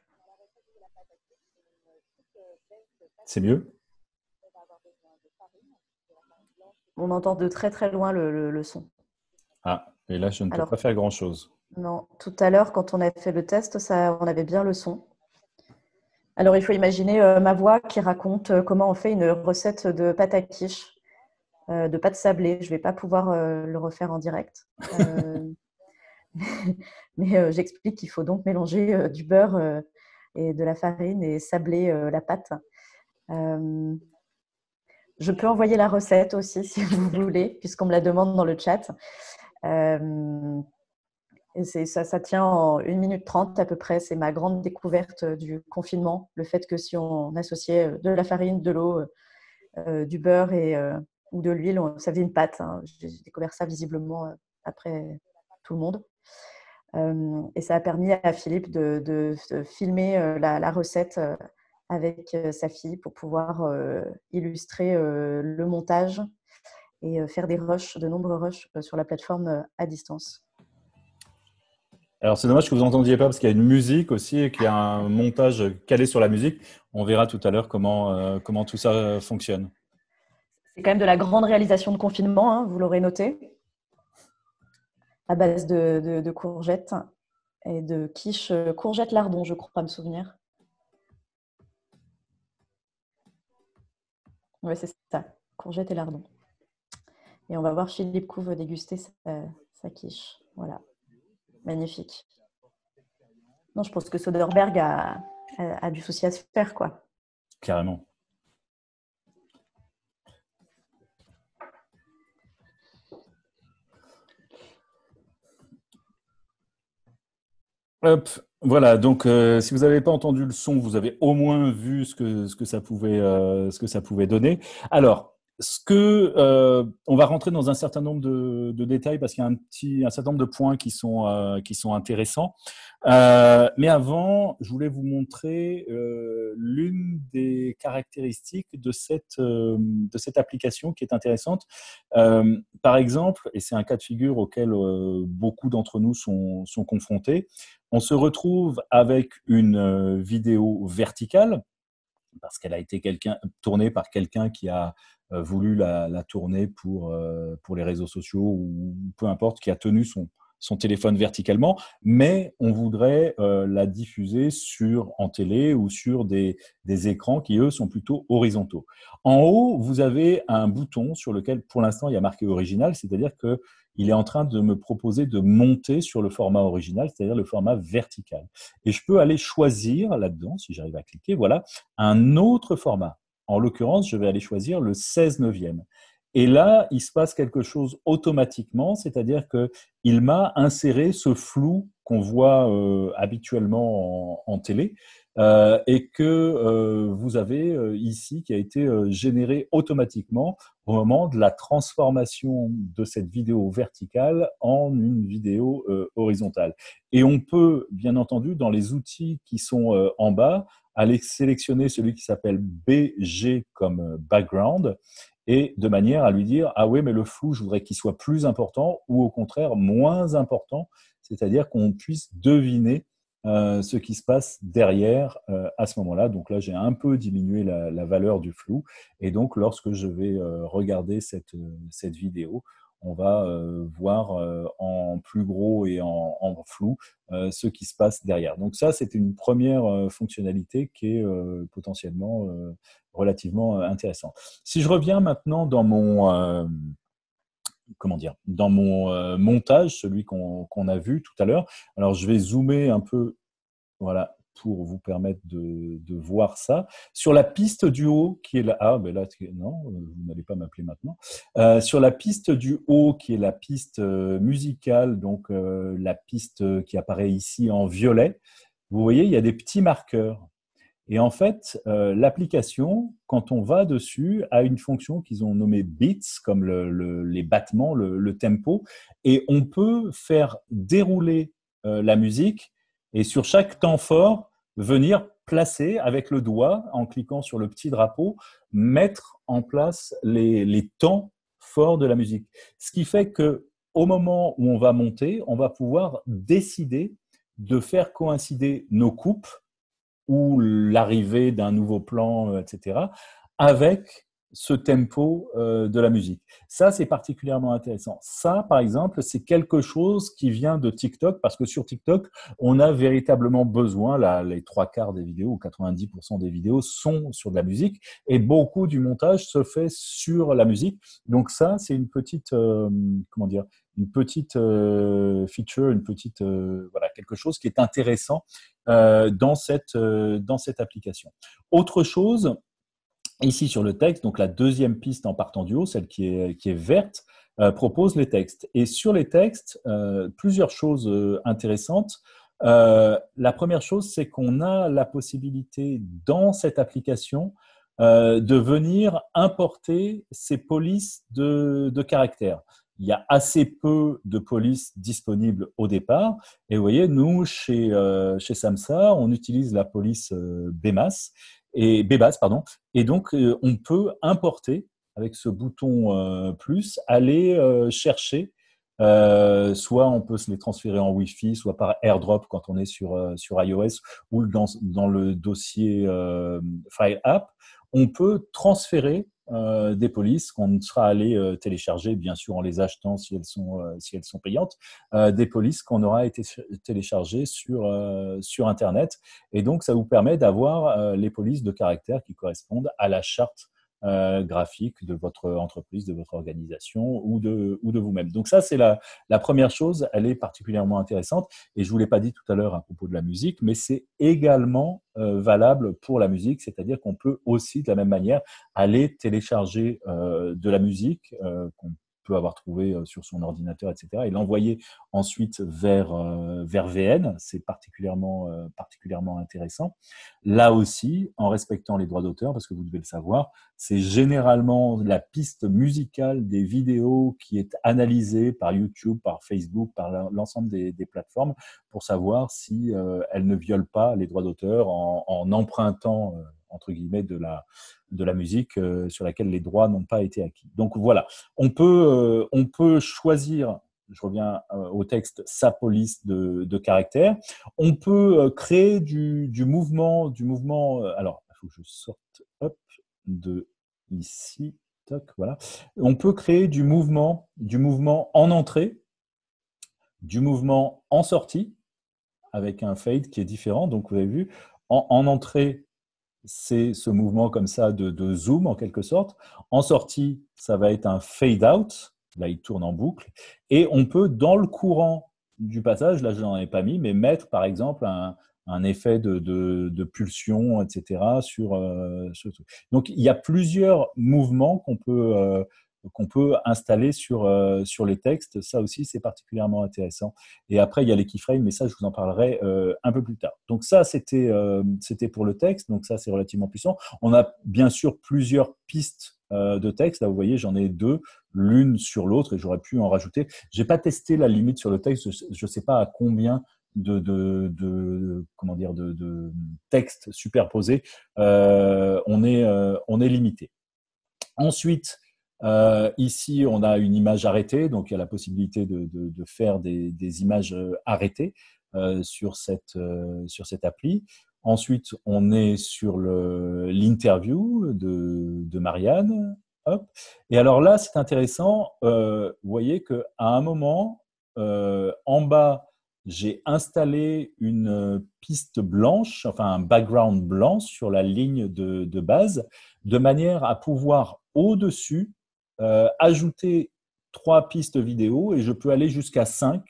A: C'est mieux?
B: On entend de très très loin le son.
A: Ah, et là, je ne peux
B: Alors,
A: pas faire grand-chose.
B: non, tout à l'heure, quand on a fait le test, on avait bien le son. Alors, il faut imaginer ma voix qui raconte comment on fait une recette de pâte à quiche, de pâte sablée. Je ne vais pas pouvoir le refaire en direct. Mais j'explique qu'il faut donc mélanger du beurre et de la farine et sabler la pâte. Je peux envoyer la recette aussi si vous voulez, puisqu'on me la demande dans le chat. Et ça tient en 1 minute 30 à peu près. C'est ma grande découverte du confinement. Le fait que si on associait de la farine, de l'eau, du beurre ou de l'huile, ça faisait une pâte. Hein. J'ai découvert ça visiblement après tout le monde. Et ça a permis à Philippe de filmer la recette avec sa fille pour pouvoir illustrer le montage et faire de nombreux rushs sur la plateforme à distance.
A: Alors, c'est dommage que vous n'entendiez pas parce qu'il y a une musique aussi et qu'il y a un montage calé sur la musique. On verra tout à l'heure comment tout ça fonctionne.
B: C'est quand même de la grande réalisation de confinement, hein, vous l'aurez noté, à base de courgettes et de quiche courgette lardon, je crois me souvenir. Oui, c'est ça, courgette et lardon. Et on va voir Philippe Couve déguster sa quiche. Voilà, magnifique. Non, je pense que Soderbergh a du souci à se faire, quoi.
A: Carrément. Hop, voilà, donc si vous n'avez pas entendu le son, vous avez au moins vu ce que ça pouvait donner. Alors, on va rentrer dans un certain nombre de détails parce qu'il y a un certain nombre de points qui sont intéressants. Mais avant, je voulais vous montrer l'une des caractéristiques de cette application qui est intéressante. Par exemple, et c'est un cas de figure auquel beaucoup d'entre nous sont confrontés, on se retrouve avec une vidéo verticale parce qu'elle a été tournée par quelqu'un qui a voulu la tourner pour les réseaux sociaux ou peu importe, qui a tenu son téléphone verticalement, mais on voudrait la diffuser en télé ou sur des écrans qui, eux, sont plutôt horizontaux. En haut, vous avez un bouton sur lequel, pour l'instant, il y a marqué original, c'est-à-dire que il est en train de me proposer de monter sur le format original, c'est-à-dire le format vertical. Et je peux aller choisir là-dedans, si j'arrive à cliquer, voilà, un autre format. En l'occurrence, je vais aller choisir le 16 neuvième. Et là, il se passe quelque chose automatiquement, c'est-à-dire qu'il m'a inséré ce flou qu'on voit habituellement en télé et que vous avez ici qui a été généré automatiquement au moment de la transformation de cette vidéo verticale en une vidéo horizontale. Et on peut, bien entendu, dans les outils qui sont en bas, aller sélectionner celui qui s'appelle BG comme background et de manière à lui dire « Ah oui, mais le flou, je voudrais qu'il soit plus important ou au contraire moins important », c'est-à-dire qu'on puisse deviner ce qui se passe derrière à ce moment-là. Donc là, j'ai un peu diminué la valeur du flou. Et donc, lorsque je vais regarder cette vidéo, on va voir en plus gros et en flou ce qui se passe derrière. Donc ça, c'est une première fonctionnalité qui est potentiellement relativement intéressante. Si je reviens maintenant dans mon montage, celui qu'on a vu tout à l'heure. Alors, je vais zoomer un peu, voilà, pour vous permettre de voir ça. Sur la piste du haut, qui est là, ah, ben là, non, vous n'allez pas m'appeler maintenant. Sur la piste du haut, qui est la piste musicale, donc la piste qui apparaît ici en violet, vous voyez, il y a des petits marqueurs. Et en fait, l'application, quand on va dessus, a une fonction qu'ils ont nommée beats, comme les battements, le tempo, et on peut faire dérouler la musique, et sur chaque temps fort, venir placer avec le doigt, en cliquant sur le petit drapeau, mettre en place les temps forts de la musique. Ce qui fait qu'au moment où on va monter, on va pouvoir décider de faire coïncider nos coupes ou l'arrivée d'un nouveau plan, etc., avec ce tempo de la musique. Ça, c'est particulièrement intéressant. Ça, par exemple, c'est quelque chose qui vient de TikTok, parce que sur TikTok, on a véritablement besoin, là, les 3/4 des vidéos ou 90% des vidéos sont sur de la musique, et beaucoup du montage se fait sur la musique. Donc ça, c'est une petite, comment dire, une petite feature, une petite, voilà, quelque chose qui est intéressant dans cette application. Autre chose, ici sur le texte, donc la deuxième piste en partant du haut, celle qui est verte, propose les textes. Et sur les textes, plusieurs choses intéressantes. La première chose, c'est qu'on a la possibilité dans cette application de venir importer ces polices de caractères. Il y a assez peu de polices disponibles au départ. Et vous voyez, nous, chez SAMHSA, on utilise la police BEBAS, pardon. Et donc, on peut importer avec ce bouton plus, aller chercher. Soit on peut se les transférer en Wi-Fi, soit par AirDrop quand on est sur iOS ou dans le dossier File App. On peut transférer des polices qu'on sera allé télécharger, bien sûr en les achetant si elles sont payantes, des polices qu'on aura été téléchargées sur Internet. Et donc, ça vous permet d'avoir les polices de caractère qui correspondent à la charte graphique de votre entreprise, de votre organisation ou de vous-même. Donc ça, c'est la première chose, elle est particulièrement intéressante. Et je ne vous l'ai pas dit tout à l'heure à propos de la musique, mais c'est également valable pour la musique, c'est-à-dire qu'on peut aussi, de la même manière, aller télécharger de la musique qu'on peut avoir trouvé sur son ordinateur, etc., et l'envoyer ensuite vers VN. C'est particulièrement intéressant. Là aussi, en respectant les droits d'auteur, parce que vous devez le savoir, c'est généralement la piste musicale des vidéos qui est analysée par YouTube, par Facebook, par l'ensemble des plateformes pour savoir si elle ne viole pas les droits d'auteur en empruntant entre guillemets de la musique sur laquelle les droits n'ont pas été acquis. Donc voilà, on peut choisir, je reviens au texte, sa police de caractère. On peut créer du mouvement, alors il faut que je sorte de ici, toc, voilà. On peut créer du mouvement en entrée, du mouvement en sortie, avec un fade qui est différent. Donc vous avez vu, en entrée, c'est ce mouvement comme ça de zoom en quelque sorte. En sortie, ça va être un fade out. Là, il tourne en boucle. Et on peut, dans le courant du passage, là, je n'en ai pas mis, mais mettre par exemple un effet de pulsion, etc. sur ce truc. Donc, il y a plusieurs mouvements qu'on peut installer sur les textes. Ça aussi, c'est particulièrement intéressant. Et après, il y a les keyframes, mais ça, je vous en parlerai un peu plus tard. Donc ça, c'était pour le texte. Donc ça, c'est relativement puissant. On a bien sûr plusieurs pistes de texte. Là, vous voyez, j'en ai deux, l'une sur l'autre, et j'aurais pu en rajouter. Je n'ai pas testé la limite sur le texte. Je ne sais pas à combien de textes superposés on est limité. Ensuite, ici, on a une image arrêtée, donc il y a la possibilité de faire des images arrêtées sur cette appli. Ensuite, on est sur l'interview de Marianne. Hop. Et alors là, c'est intéressant. Vous voyez qu'à un moment, en bas, j'ai installé une piste blanche, enfin un background blanc sur la ligne de base, de manière à pouvoir au-dessus ajouter 3 pistes vidéo, et je peux aller jusqu'à 5.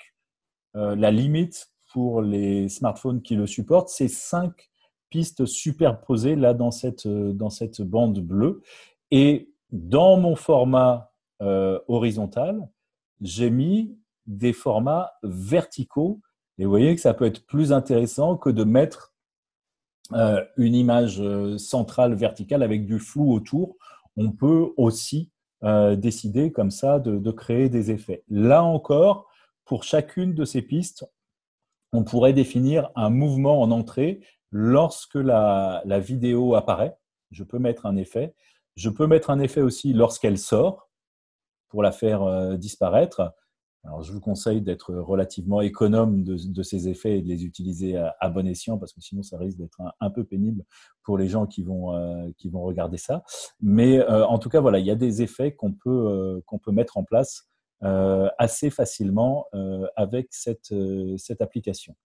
A: La limite pour les smartphones qui le supportent, c'est 5 pistes superposées là dans cette bande bleue. Et dans mon format horizontal, j'ai mis des formats verticaux. Et vous voyez que ça peut être plus intéressant que de mettre une image centrale verticale avec du flou autour. On peut aussi décider comme ça de créer des effets. Là encore, pour chacune de ces pistes, on pourrait définir un mouvement en entrée lorsque la vidéo apparaît. Je peux mettre un effet. Je peux mettre un effet aussi lorsqu'elle sort pour la faire disparaître. Alors, je vous conseille d'être relativement économe de ces effets et de les utiliser à bon escient parce que sinon, ça risque d'être un peu pénible pour les gens qui vont regarder ça. Mais en tout cas, voilà, il y a des effets qu'on peut mettre en place assez facilement avec cette application.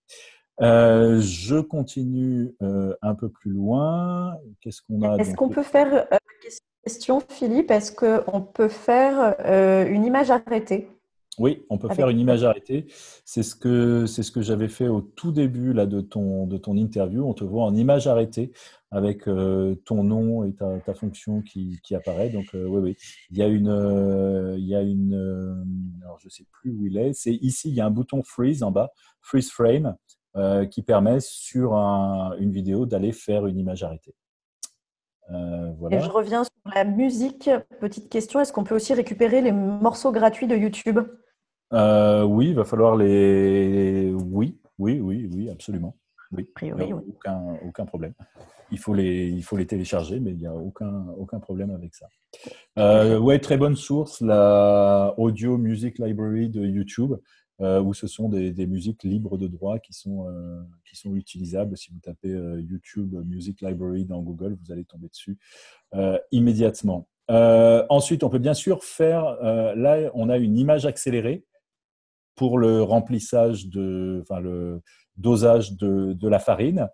A: Je continue un peu plus loin. Qu'est-ce qu'on a
B: Est-ce
A: donc?
B: qu'on peut faire, question Philippe, est-ce qu'on peut faire une image arrêtée
A: Oui, on peut faire
B: avec
A: une image arrêtée. C'est ce que j'avais fait au tout début là, de ton interview. On te voit en image arrêtée avec ton nom et ta fonction qui apparaît. Donc, oui, oui. Il y a alors je sais plus où il est. C'est ici, il y a un bouton freeze en bas, freeze frame, qui permet sur une vidéo d'aller faire une image arrêtée.
B: Et je
A: Voilà.
B: reviens sur la musique. Petite question, est-ce qu'on peut aussi récupérer les morceaux gratuits de YouTube?
A: Oui, il va falloir les. Oui, oui, oui, oui, absolument. Oui,
B: A
A: il n'y a
B: priori, oui.
A: aucun problème. Il faut les télécharger, mais il n'y a aucun problème avec ça.
B: Super.
A: Ouais, très bonne source, la Audio Music Library de YouTube, où ce sont des musiques libres de droit qui sont utilisables. Si vous tapez YouTube Music Library dans Google, vous allez tomber dessus immédiatement. Ensuite, on peut bien sûr faire, là, on a une image accélérée pour le remplissage enfin le dosage de la farine.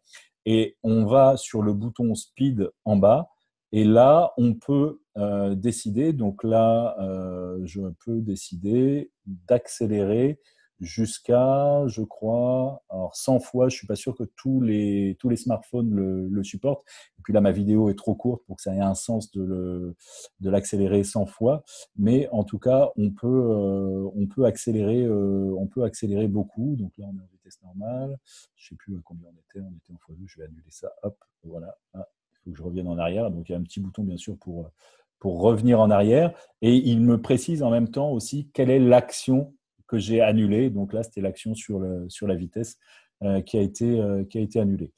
A: Et on va sur le bouton speed en bas. Et là, on peut décider. Donc là, je peux décider d'accélérer jusqu'à, je crois, alors 100 fois. Je suis pas sûr que tous les smartphones le supportent. Et puis là, ma vidéo est trop courte pour que ça ait un sens de l'accélérer 100 fois. Mais en tout cas, on peut accélérer beaucoup. Donc là, on est en vitesse normale. Je ne sais plus à combien on était. On était en x2. Je vais annuler ça. Hop, voilà. Ah, il faut que je revienne en arrière. Donc il y a un petit bouton, bien sûr, pour revenir en arrière. Et il me précise en même temps aussi quelle est l'action que j'ai annulée. Donc là, c'était l'action sur la vitesse qui a été annulée.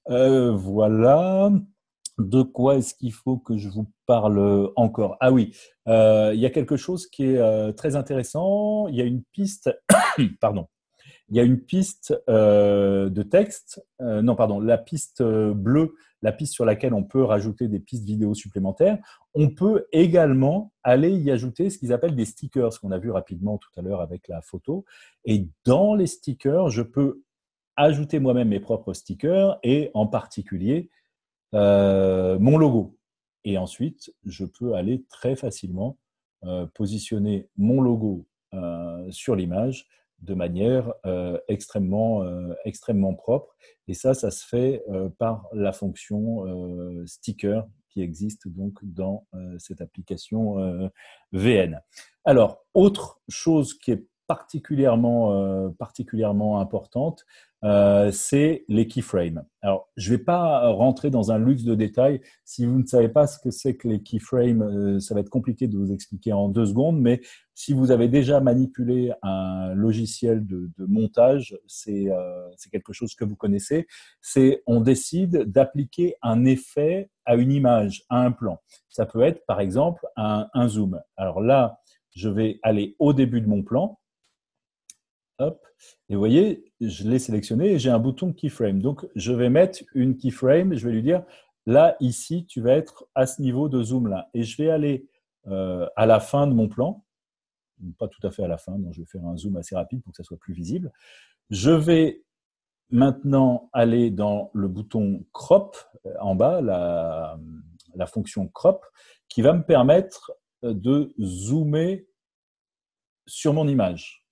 A: Voilà. De quoi est-ce qu'il faut que je vous parle encore? Ah oui, il y a quelque chose qui est très intéressant. Il y a une piste, pardon, il y a une piste de texte, non, pardon, la piste bleue, la piste sur laquelle on peut rajouter des pistes vidéo supplémentaires. On peut également aller y ajouter ce qu'ils appellent des stickers, ce qu'on a vu rapidement tout à l'heure avec la photo. Et dans les stickers, je peux ajouter moi-même mes propres stickers et en particulier mon logo. Et ensuite, je peux aller très facilement positionner mon logo sur l'image de manière extrêmement propre. Et ça se fait par la fonction sticker qui existe donc dans cette application VN. Alors, autre chose qui est particulièrement importante, c'est les keyframes. Alors, je ne vais pas rentrer dans un luxe de détails. Si vous ne savez pas ce que c'est que les keyframes, ça va être compliqué de vous expliquer en 2 secondes, mais si vous avez déjà manipulé un logiciel de montage, c'est quelque chose que vous connaissez. C'est on décide d'appliquer un effet à une image, à un plan. Ça peut être, par exemple, un zoom. Alors là, je vais aller au début de mon plan. Hop. Et vous voyez, je l'ai sélectionné et j'ai un bouton keyframe. Donc, je vais mettre une keyframe. Je vais lui dire, là, ici, tu vas être à ce niveau de zoom-là. Et je vais aller à la fin de mon plan. Pas tout à fait à la fin, donc je vais faire un zoom assez rapide pour que ça soit plus visible. Je vais maintenant aller dans le bouton crop en bas, la fonction crop, qui va me permettre de zoomer sur mon image.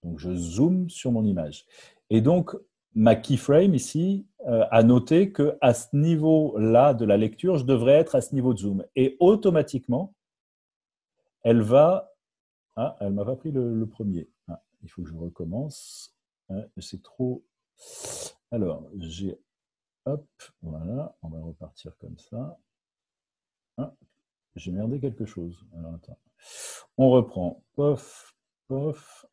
A: Donc, je zoome sur mon image. Et donc, ma keyframe ici a noté qu'à ce niveau-là de la lecture, je devrais être à ce niveau de zoom. Et automatiquement, elle va… Ah, elle ne m'a pas pris le premier. Ah, il faut que je recommence. C'est trop… Alors, j'ai… Hop, voilà, on va repartir comme ça. Ah, j'ai merdé quelque chose. Alors, attends. On reprend. Pof, pof.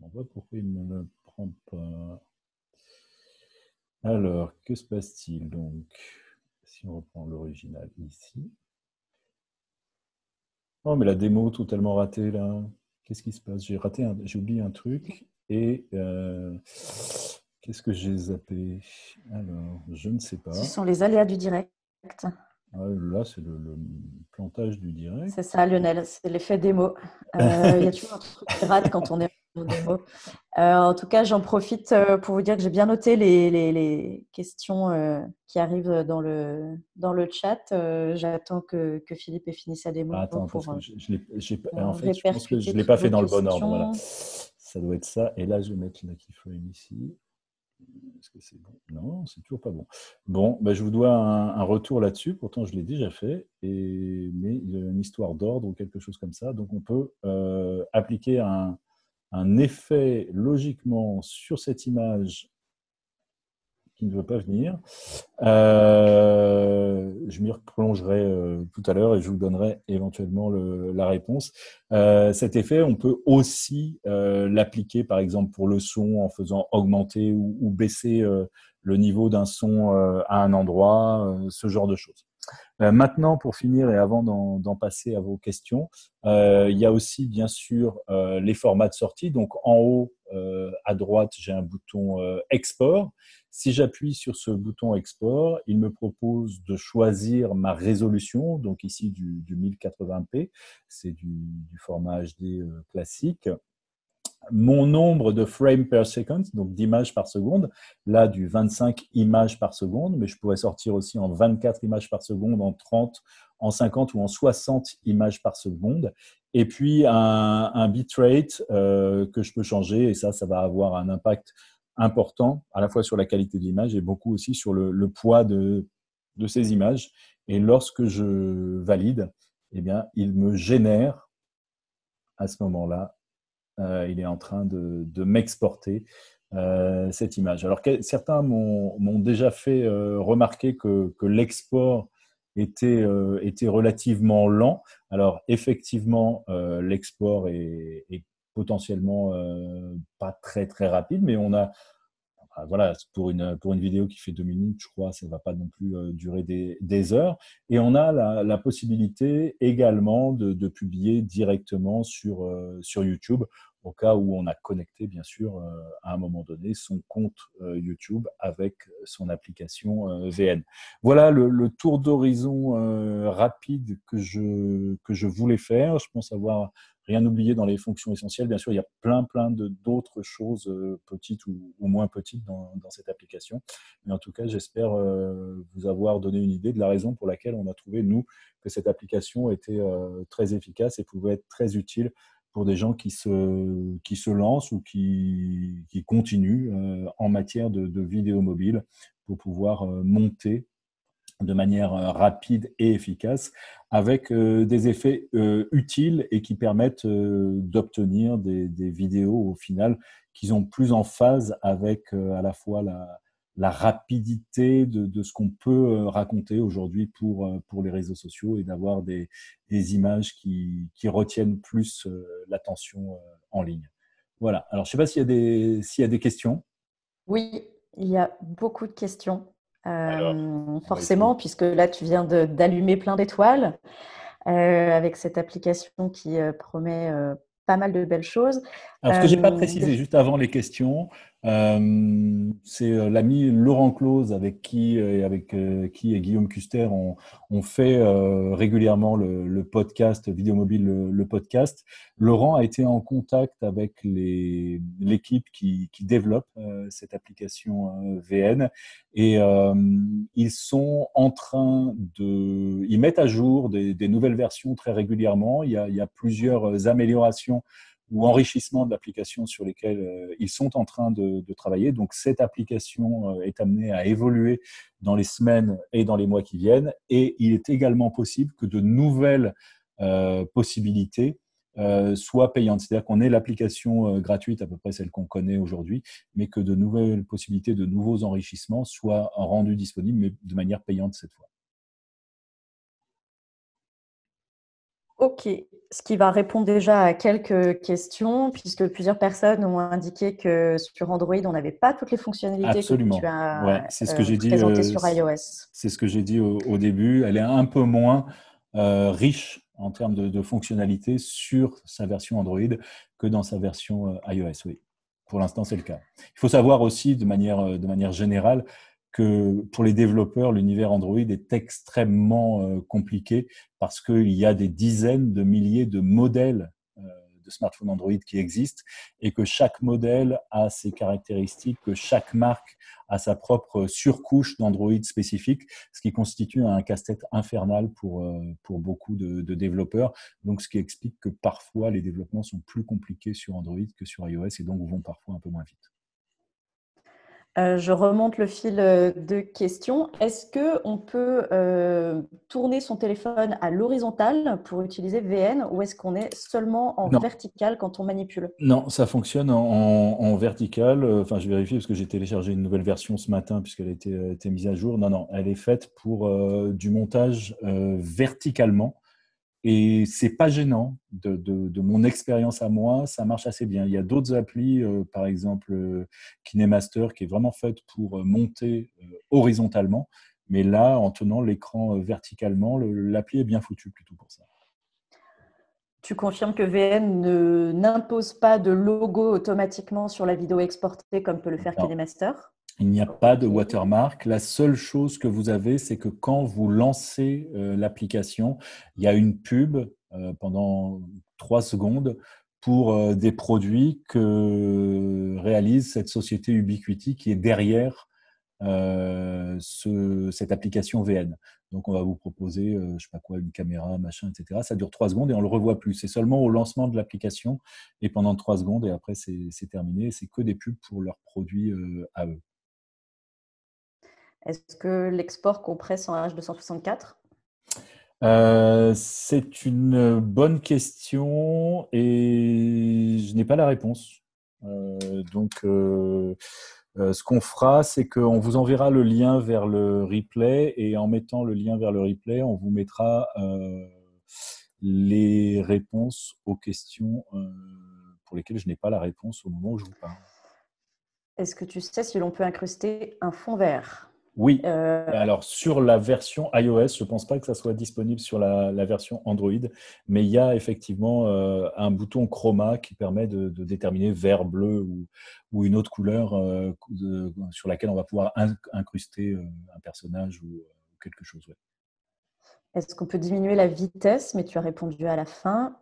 A: On voit pourquoi il ne me le prend pas. Alors, que se passe-t-il donc? Si on reprend l'original ici. Oh, mais la démo totalement ratée là. Qu'est-ce qui se passe? J'ai oublié un truc. Et qu'est-ce que j'ai zappé? Alors, je ne sais
B: Ce
A: pas.
B: sont les aléas du direct.
A: Ah, là, c'est le plantage du direct.
B: C'est ça, Lionel, c'est l'effet démo. Il y a toujours un truc qui rate quand on est en démo. En tout cas, j'en profite pour vous dire que j'ai bien noté les questions qui arrivent dans le chat. J'attends que Philippe ait fini sa démo
A: Ah, attends, parce
B: pour
A: que en fait, je pense que je
B: répercuter
A: ne l'ai pas
B: toutes
A: fait
B: vos
A: dans le bon ordre. Voilà.
B: questions.
A: Ça doit être ça. Et là, je vais mettre la keyframe ici. Est-ce que c'est bon? Non, c'est toujours pas bon. Bon, ben, je vous dois un retour là-dessus. Pourtant, je l'ai déjà fait. Mais il y a une histoire d'ordre ou quelque chose comme ça. Donc, on peut appliquer un effet logiquement sur cette image qui ne veut pas venir. Je m'y replongerai tout à l'heure et je vous donnerai éventuellement la réponse. Cet effet, on peut aussi l'appliquer, par exemple, pour le son en faisant augmenter ou baisser le niveau d'un son à un endroit, ce genre de choses. Maintenant, pour finir et avant d'en passer à vos questions, il y a aussi bien sûr les formats de sortie. Donc en haut à droite, j'ai un bouton export. Si j'appuie sur ce bouton export, il me propose de choisir ma résolution, donc ici du 1080p, c'est du format HD classique. Mon nombre de frames per second, donc d'images par seconde, là du 25 images par seconde, mais je pourrais sortir aussi en 24 images par seconde, en 30, en 50 ou en 60 images par seconde. Et puis un bitrate que je peux changer, et ça va avoir un impact important à la fois sur la qualité de l'image et beaucoup aussi sur le poids de ces images. Et lorsque je valide, eh bien, il me génère à ce moment-là il est en train de m'exporter cette image. Alors, certains m'ont déjà fait remarquer que l'export était relativement lent. Alors, effectivement, l'export est potentiellement pas très, très rapide, mais on a voilà, pour une vidéo qui fait 2 minutes, je crois, ça ne va pas non plus durer des heures. Et on a la possibilité également de publier directement sur YouTube, au cas où on a connecté, bien sûr, à un moment donné, son compte YouTube avec son application VN. Voilà le tour d'horizon rapide que je voulais faire. Je pense avoir rien oublié dans les fonctions essentielles. Bien sûr, il y a plein d'autres choses petites ou moins petites dans cette application. Mais en tout cas, j'espère vous avoir donné une idée de la raison pour laquelle on a trouvé, nous, que cette application était très efficace et pouvait être très utile pour des gens qui se lancent ou qui continuent en matière de vidéo mobile pour pouvoir monter de manière rapide et efficace, avec des effets utiles et qui permettent d'obtenir des vidéos au final qui sont plus en phase avec à la fois la rapidité de ce qu'on peut raconter aujourd'hui pour les réseaux sociaux et d'avoir des images qui retiennent plus l'attention en ligne. Voilà. Alors, je ne sais pas s'il y a des questions.
B: Oui, il y a beaucoup de questions.
A: Alors, on va essayer.
B: Forcément, puisque là, tu viens d'allumer plein d'étoiles avec cette application qui promet pas mal de belles choses.
A: Alors, ce que je n'ai pas précisé juste avant les questions, c'est l'ami Laurent Clause avec qui et Guillaume Custer ont fait régulièrement le podcast Vidéo Mobile, le podcast. Laurent a été en contact avec l'équipe qui développe cette application VN et ils sont en train ils mettent à jour des nouvelles versions très régulièrement. Il y a plusieurs améliorations ou enrichissement de l'application sur lesquels ils sont en train de travailler. Donc, cette application est amenée à évoluer dans les semaines et dans les mois qui viennent. Et il est également possible que de nouvelles possibilités soient payantes. C'est-à-dire qu'on ait l'application gratuite, à peu près celle qu'on connaît aujourd'hui, mais que de nouvelles possibilités, de nouveaux enrichissements soient rendus disponibles, mais de manière payante cette fois.
B: Ok, ce qui va répondre déjà à quelques questions, puisque plusieurs personnes ont indiqué que sur Android, on n'avait pas toutes les fonctionnalités que tu
A: Absolument. Ouais,
B: as
A: c'est ce que j'ai dit.
B: présentées sur iOS.
A: C'est ce que j'ai dit au début. Elle est un peu moins riche en termes de fonctionnalités sur sa version Android que dans sa version iOS. Oui, pour l'instant, c'est le cas. Il faut savoir aussi, de manière générale, que pour les développeurs, l'univers Android est extrêmement compliqué parce qu'il y a des dizaines de milliers de modèles de smartphones Android qui existent et que chaque modèle a ses caractéristiques, que chaque marque a sa propre surcouche d'Android spécifique, ce qui constitue un casse-tête infernal pour beaucoup de développeurs. Donc, ce qui explique que parfois, les développements sont plus compliqués sur Android que sur iOS et donc vont parfois un peu moins vite.
B: Je remonte le fil de questions. Est-ce qu'on peut tourner son téléphone à l'horizontale pour utiliser VN ou est-ce qu'on est seulement en
A: Non,
B: vertical quand on manipule?
A: non, ça fonctionne en vertical. Enfin, je vérifie parce que j'ai téléchargé une nouvelle version ce matin puisqu'elle a été mise à jour. Non, non, elle est faite pour du montage verticalement. Et c'est pas gênant de mon expérience à moi, ça marche assez bien. Il y a d'autres applis, par exemple KineMaster, qui est vraiment faite pour monter horizontalement. Mais là, en tenant l'écran verticalement, l'appli est bien foutue plutôt pour ça.
B: Tu confirmes que VN n'impose pas de logo automatiquement sur la vidéo exportée comme peut le faire
A: Non,
B: KineMaster?
A: il n'y a pas de
B: Ok.
A: watermark. La seule chose que vous avez, c'est que quand vous lancez l'application, il y a une pub pendant 3 secondes pour des produits que réalise cette société Ubiquiti qui est derrière cette application VN. Donc, on va vous proposer, je ne sais pas quoi, une caméra, machin, etc. Ça dure 3 secondes et on ne le revoit plus. C'est seulement au lancement de l'application et pendant 3 secondes et après, c'est terminé. C'est que des pubs pour leurs produits à eux.
B: Est-ce que l'export compresse en H264?
A: C'est une bonne question et je n'ai pas la réponse. Ce qu'on fera, c'est qu'on vous enverra le lien vers le replay et en mettant le lien vers le replay, on vous mettra les réponses aux questions pour lesquelles je n'ai pas la réponse au moment où je vous parle.
B: Est-ce que tu sais si l'on peut incruster un fond vert?
A: Oui.
B: Euh,
A: Alors, sur la version iOS, je ne pense pas que ça soit disponible sur la version Android, mais il y a effectivement un bouton chroma qui permet de déterminer vert, bleu ou une autre couleur sur laquelle on va pouvoir incruster un personnage ou quelque chose. Ouais.
B: Est-ce qu'on peut diminuer la vitesse? Mais tu as répondu à la fin.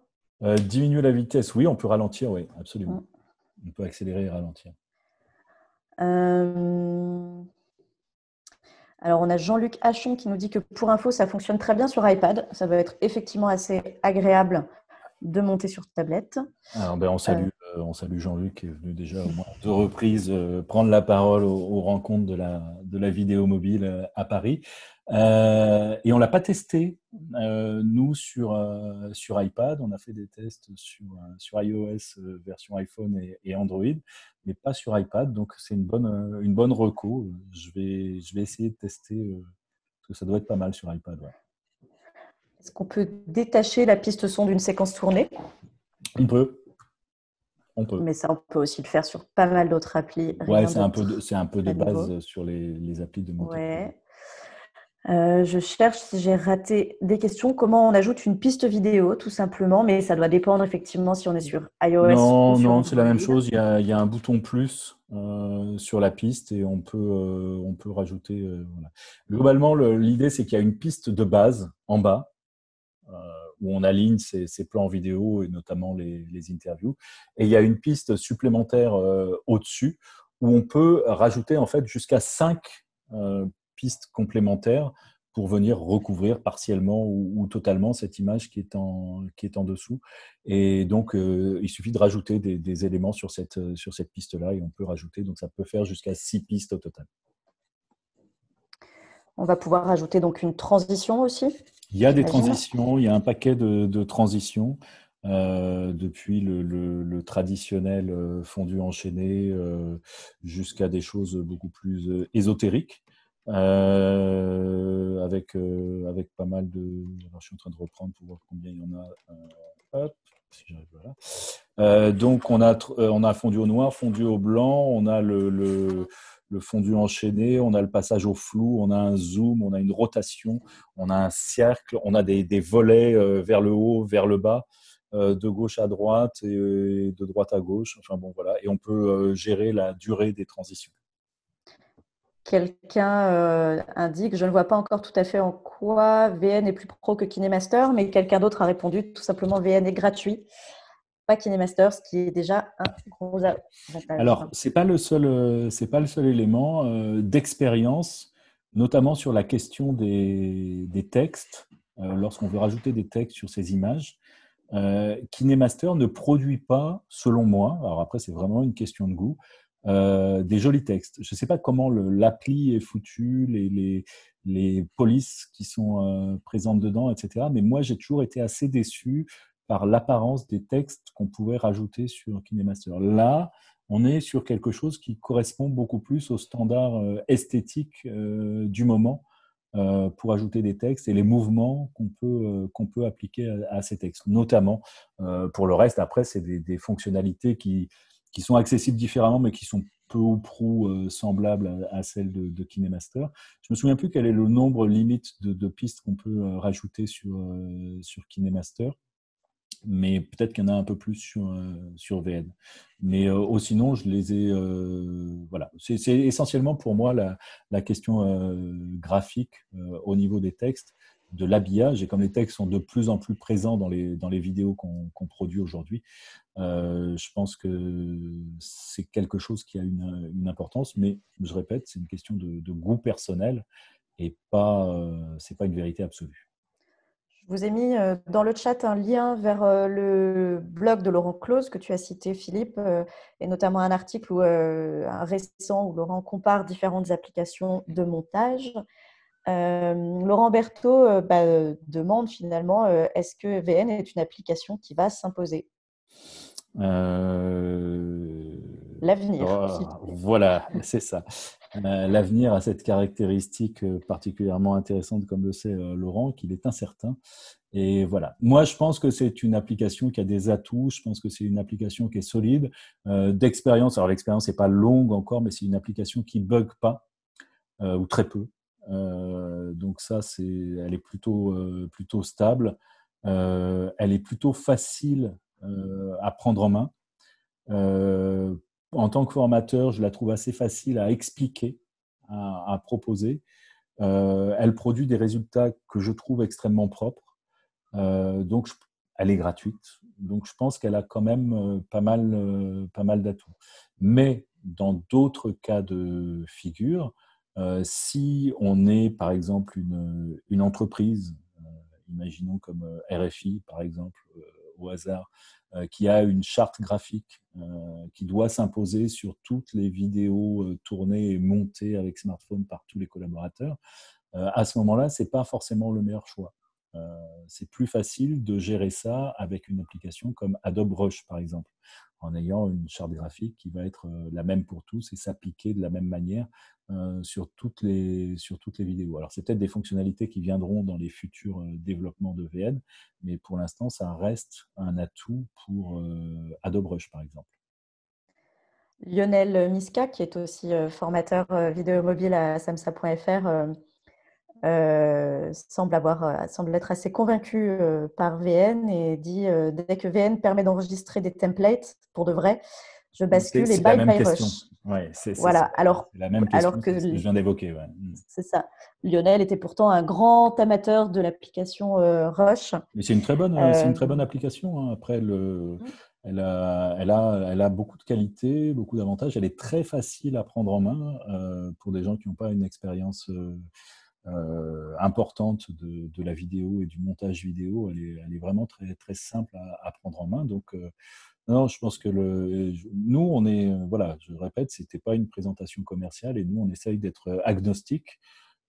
A: Diminuer la vitesse, oui, on peut ralentir, oui, absolument.
B: Mm.
A: On peut accélérer et ralentir.
B: Euh, Alors, on a Jean-Luc Hachon qui nous dit que pour info, ça fonctionne très bien sur iPad. Ça va être effectivement assez agréable de monter sur tablette.
A: Alors, ben,
B: Euh,
A: on salue Jean-Luc qui est venu déjà au moins 2 reprises prendre la parole aux rencontres de la vidéo mobile à Paris. Et on ne l'a pas testé, nous, sur iPad. On a fait des tests sur iOS, version iPhone et Android, mais pas sur iPad. Donc, c'est une bonne reco. Je vais essayer de tester, parce que ça doit être pas mal sur iPad. Ouais.
B: Est-ce qu'on peut détacher la piste son d'une séquence tournée?
A: On peut. On peut.
B: Mais ça, on peut aussi le faire sur pas mal d'autres applis.
A: Ouais,
B: Rien de
A: c'est un peu de
B: très nouveau.
A: base sur les applis de montée de volume.
B: Ouais. Je cherche si j'ai raté des questions. Comment on ajoute une piste vidéo, tout simplement, mais ça doit dépendre effectivement si on est sur iOS ou
A: Non,
B: sur
A: non, c'est la
B: Android.
A: même chose. Il y a un bouton plus sur la piste et on peut rajouter. Voilà. Globalement, l'idée, c'est qu'il y a une piste de base en bas euh, où on aligne ses plans vidéo et notamment les interviews. Et il y a une piste supplémentaire au-dessus où on peut rajouter en fait jusqu'à 5 pistes complémentaires pour venir recouvrir partiellement ou totalement cette image qui est en dessous. Et donc, il suffit de rajouter des éléments sur cette piste-là et on peut rajouter. Donc, ça peut faire jusqu'à 6 pistes au total.
B: On va pouvoir rajouter donc une transition aussi,
A: Il y a des
B: j'imagine.
A: transitions, il y a un paquet de transitions, depuis le traditionnel fondu enchaîné jusqu'à des choses beaucoup plus ésotériques. avec pas mal de. Alors, je suis en train de reprendre pour voir combien il y en a. Hop, si j'arrive, voilà. Donc, on a fondu au noir, fondu au blanc, on a le fondu enchaîné, on a le passage au flou, on a un zoom, on a une rotation, on a un cercle, on a des volets vers le haut, vers le bas, de gauche à droite et de droite à gauche. Enfin bon, voilà. Et on peut gérer la durée des transitions.
B: Quelqu'un indique, je ne vois pas encore tout à fait en quoi VN est plus pro que KineMaster, mais quelqu'un d'autre a répondu tout simplement VN est gratuit, pas KineMaster, ce qui est déjà un gros avantage.
A: Alors, c'est pas le seul élément d'expérience, notamment sur la question des textes, lorsqu'on veut rajouter des textes sur ces images. KineMaster ne produit pas, selon moi, alors après c'est vraiment une question de goût, des jolis textes. Je ne sais pas comment l'appli est foutu, les polices qui sont présentes dedans, etc. Mais moi, j'ai toujours été assez déçu par l'apparence des textes qu'on pouvait rajouter sur KineMaster. Là, on est sur quelque chose qui correspond beaucoup plus aux standards esthétiques du moment pour ajouter des textes et les mouvements qu'on peut appliquer à ces textes. Notamment, pour le reste, après, c'est des fonctionnalités qui sont accessibles différemment, mais qui sont peu ou prou semblables à celles de KineMaster. Je me souviens plus quel est le nombre limite de pistes qu'on peut rajouter sur KineMaster, mais peut-être qu'il y en a un peu plus sur VN. Mais sinon, je les ai. Voilà. C'est essentiellement pour moi la question graphique au niveau des textes, de l'habillage. Et comme les textes sont de plus en plus présents dans les vidéos qu'on produit aujourd'hui, je pense que c'est quelque chose qui a une importance. Mais je répète, c'est une question de goût personnel et c'est pas une vérité absolue.
B: Je vous ai mis dans le chat un lien vers le blog de Laurent Clause que tu as cité, Philippe, et notamment un article un récent où Laurent compare différentes applications de montage. Laurent Berthaud demande finalement est-ce que VN est une application qui va s'imposer?
A: Euh,
B: L'avenir, s'il te plaît.
A: voilà, c'est ça. L'avenir a cette caractéristique particulièrement intéressante, comme le sait Laurent, qu'il est incertain. Et voilà. Moi, je pense que c'est une application qui a des atouts. Je pense que c'est une application qui est solide. D'expérience, alors l'expérience n'est pas longue encore, mais c'est une application qui bug pas ou très peu. Donc ça, elle est plutôt stable. Elle est plutôt facile à prendre en main. Euh, En tant que formateur, je la trouve assez facile à expliquer, à proposer. Elle produit des résultats que je trouve extrêmement propres. Donc, elle est gratuite. Donc, je pense qu'elle a quand même pas mal d'atouts. Mais dans d'autres cas de figure, si on est, par exemple, une entreprise, imaginons comme RFI, par exemple, au hasard, qui a une charte graphique qui doit s'imposer sur toutes les vidéos tournées et montées avec smartphone par tous les collaborateurs, à ce moment-là, ce n'est pas forcément le meilleur choix. C'est plus facile de gérer ça avec une application comme Adobe Rush, par exemple, en ayant une charte graphique qui va être la même pour tous et s'appliquer de la même manière sur toutes les vidéos. Alors, c'est peut-être des fonctionnalités qui viendront dans les futurs développements de VN, mais pour l'instant, ça reste un atout pour Adobe Rush, par exemple.
B: Lionel Miska, qui est aussi formateur vidéo mobile à samsa.fr, semble être assez convaincu par VN et dit dès que VN permet d'enregistrer des templates pour de vrai, je bascule et
A: C'est la
B: bye
A: même
B: bye
A: question.
B: Rush.
A: Ouais,
B: Voilà,
A: c'est la même
B: alors
A: question,
B: que
A: c'est ce que je viens d'évoquer. Ouais.
B: c'est ça. Lionel était pourtant un grand amateur de l'application Rush.
A: Mais c'est une très bonne application. Hein. Après, elle a beaucoup de qualités, beaucoup d'avantages. Elle est très facile à prendre en main pour des gens qui n'ont pas une expérience importante de la vidéo et du montage vidéo. Elle est vraiment très, très simple à prendre en main. Donc, non, je pense que nous, on est, voilà, je répète, c'était pas une présentation commerciale et nous, on essaye d'être agnostique.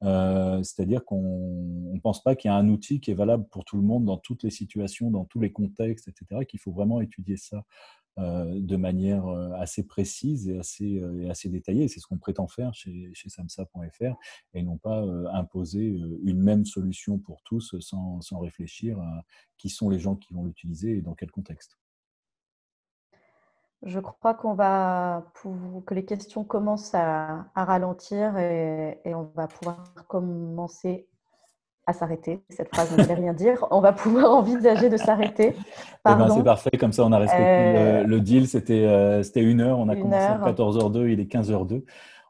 A: C'est-à-dire qu'on ne pense pas qu'il y a un outil qui est valable pour tout le monde dans toutes les situations, dans tous les contextes, etc., qu'il faut vraiment étudier ça de manière assez précise et assez détaillée. C'est ce qu'on prétend faire chez samsa.fr et non pas imposer une même solution pour tous sans réfléchir à qui sont les gens qui vont l'utiliser et dans quel contexte.
B: Je crois que les questions commencent à ralentir et on va pouvoir commencer à s'arrêter. Cette phrase ne voulait rien dire. On va pouvoir envisager de s'arrêter.
A: Eh ben, c'est
B: Pardon.
A: parfait, comme ça on a respecté le deal. C'était 1 heure, on a
B: Une
A: commencé à
B: heure.
A: 14h02, il est 15h02.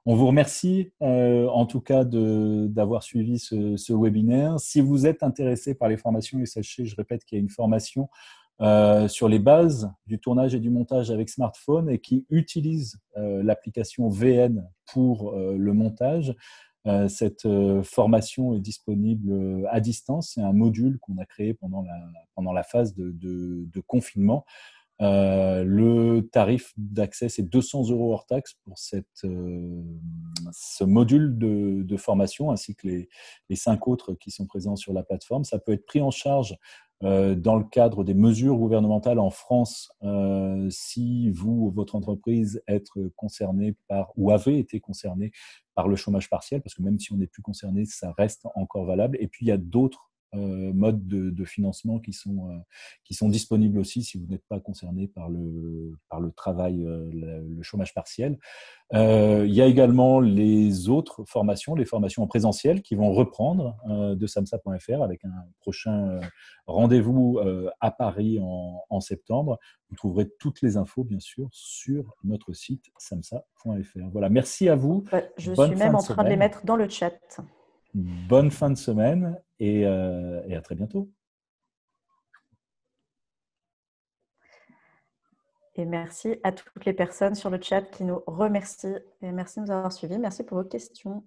A: On vous remercie en tout cas d'avoir suivi ce webinaire. Si vous êtes intéressé par les formations, et sachez, je répète qu'il y a une formation sur les bases du tournage et du montage avec smartphone et qui utilise l'application VN pour le montage. Cette formation est disponible à distance. C'est un module qu'on a créé pendant la phase de confinement. Le tarif d'accès, c'est 200 € hors taxe pour ce module de formation, ainsi que les 5 autres qui sont présents sur la plateforme. Ça peut être pris en charge dans le cadre des mesures gouvernementales en France, si vous ou votre entreprise êtes concerné par ou avez été concerné par le chômage partiel, parce que même si on n'est plus concerné, ça reste encore valable. Et puis il y a d'autres modes de financement qui sont disponibles aussi si vous n'êtes pas concerné par le travail, le chômage partiel. Il y a également les autres formations, les formations en présentiel qui vont reprendre de samsa.fr avec un prochain rendez-vous à Paris en septembre. Vous trouverez toutes les infos, bien sûr, sur notre site samsa.fr. Voilà, merci à vous.
B: Je
A: Bonne
B: suis
A: fin
B: même
A: de
B: en train de les
A: semaine.
B: mettre dans le chat.
A: Bonne fin de semaine et à très bientôt.
B: Et merci à toutes les personnes sur le chat qui nous remercient. Et merci de nous avoir suivis. Merci pour vos questions.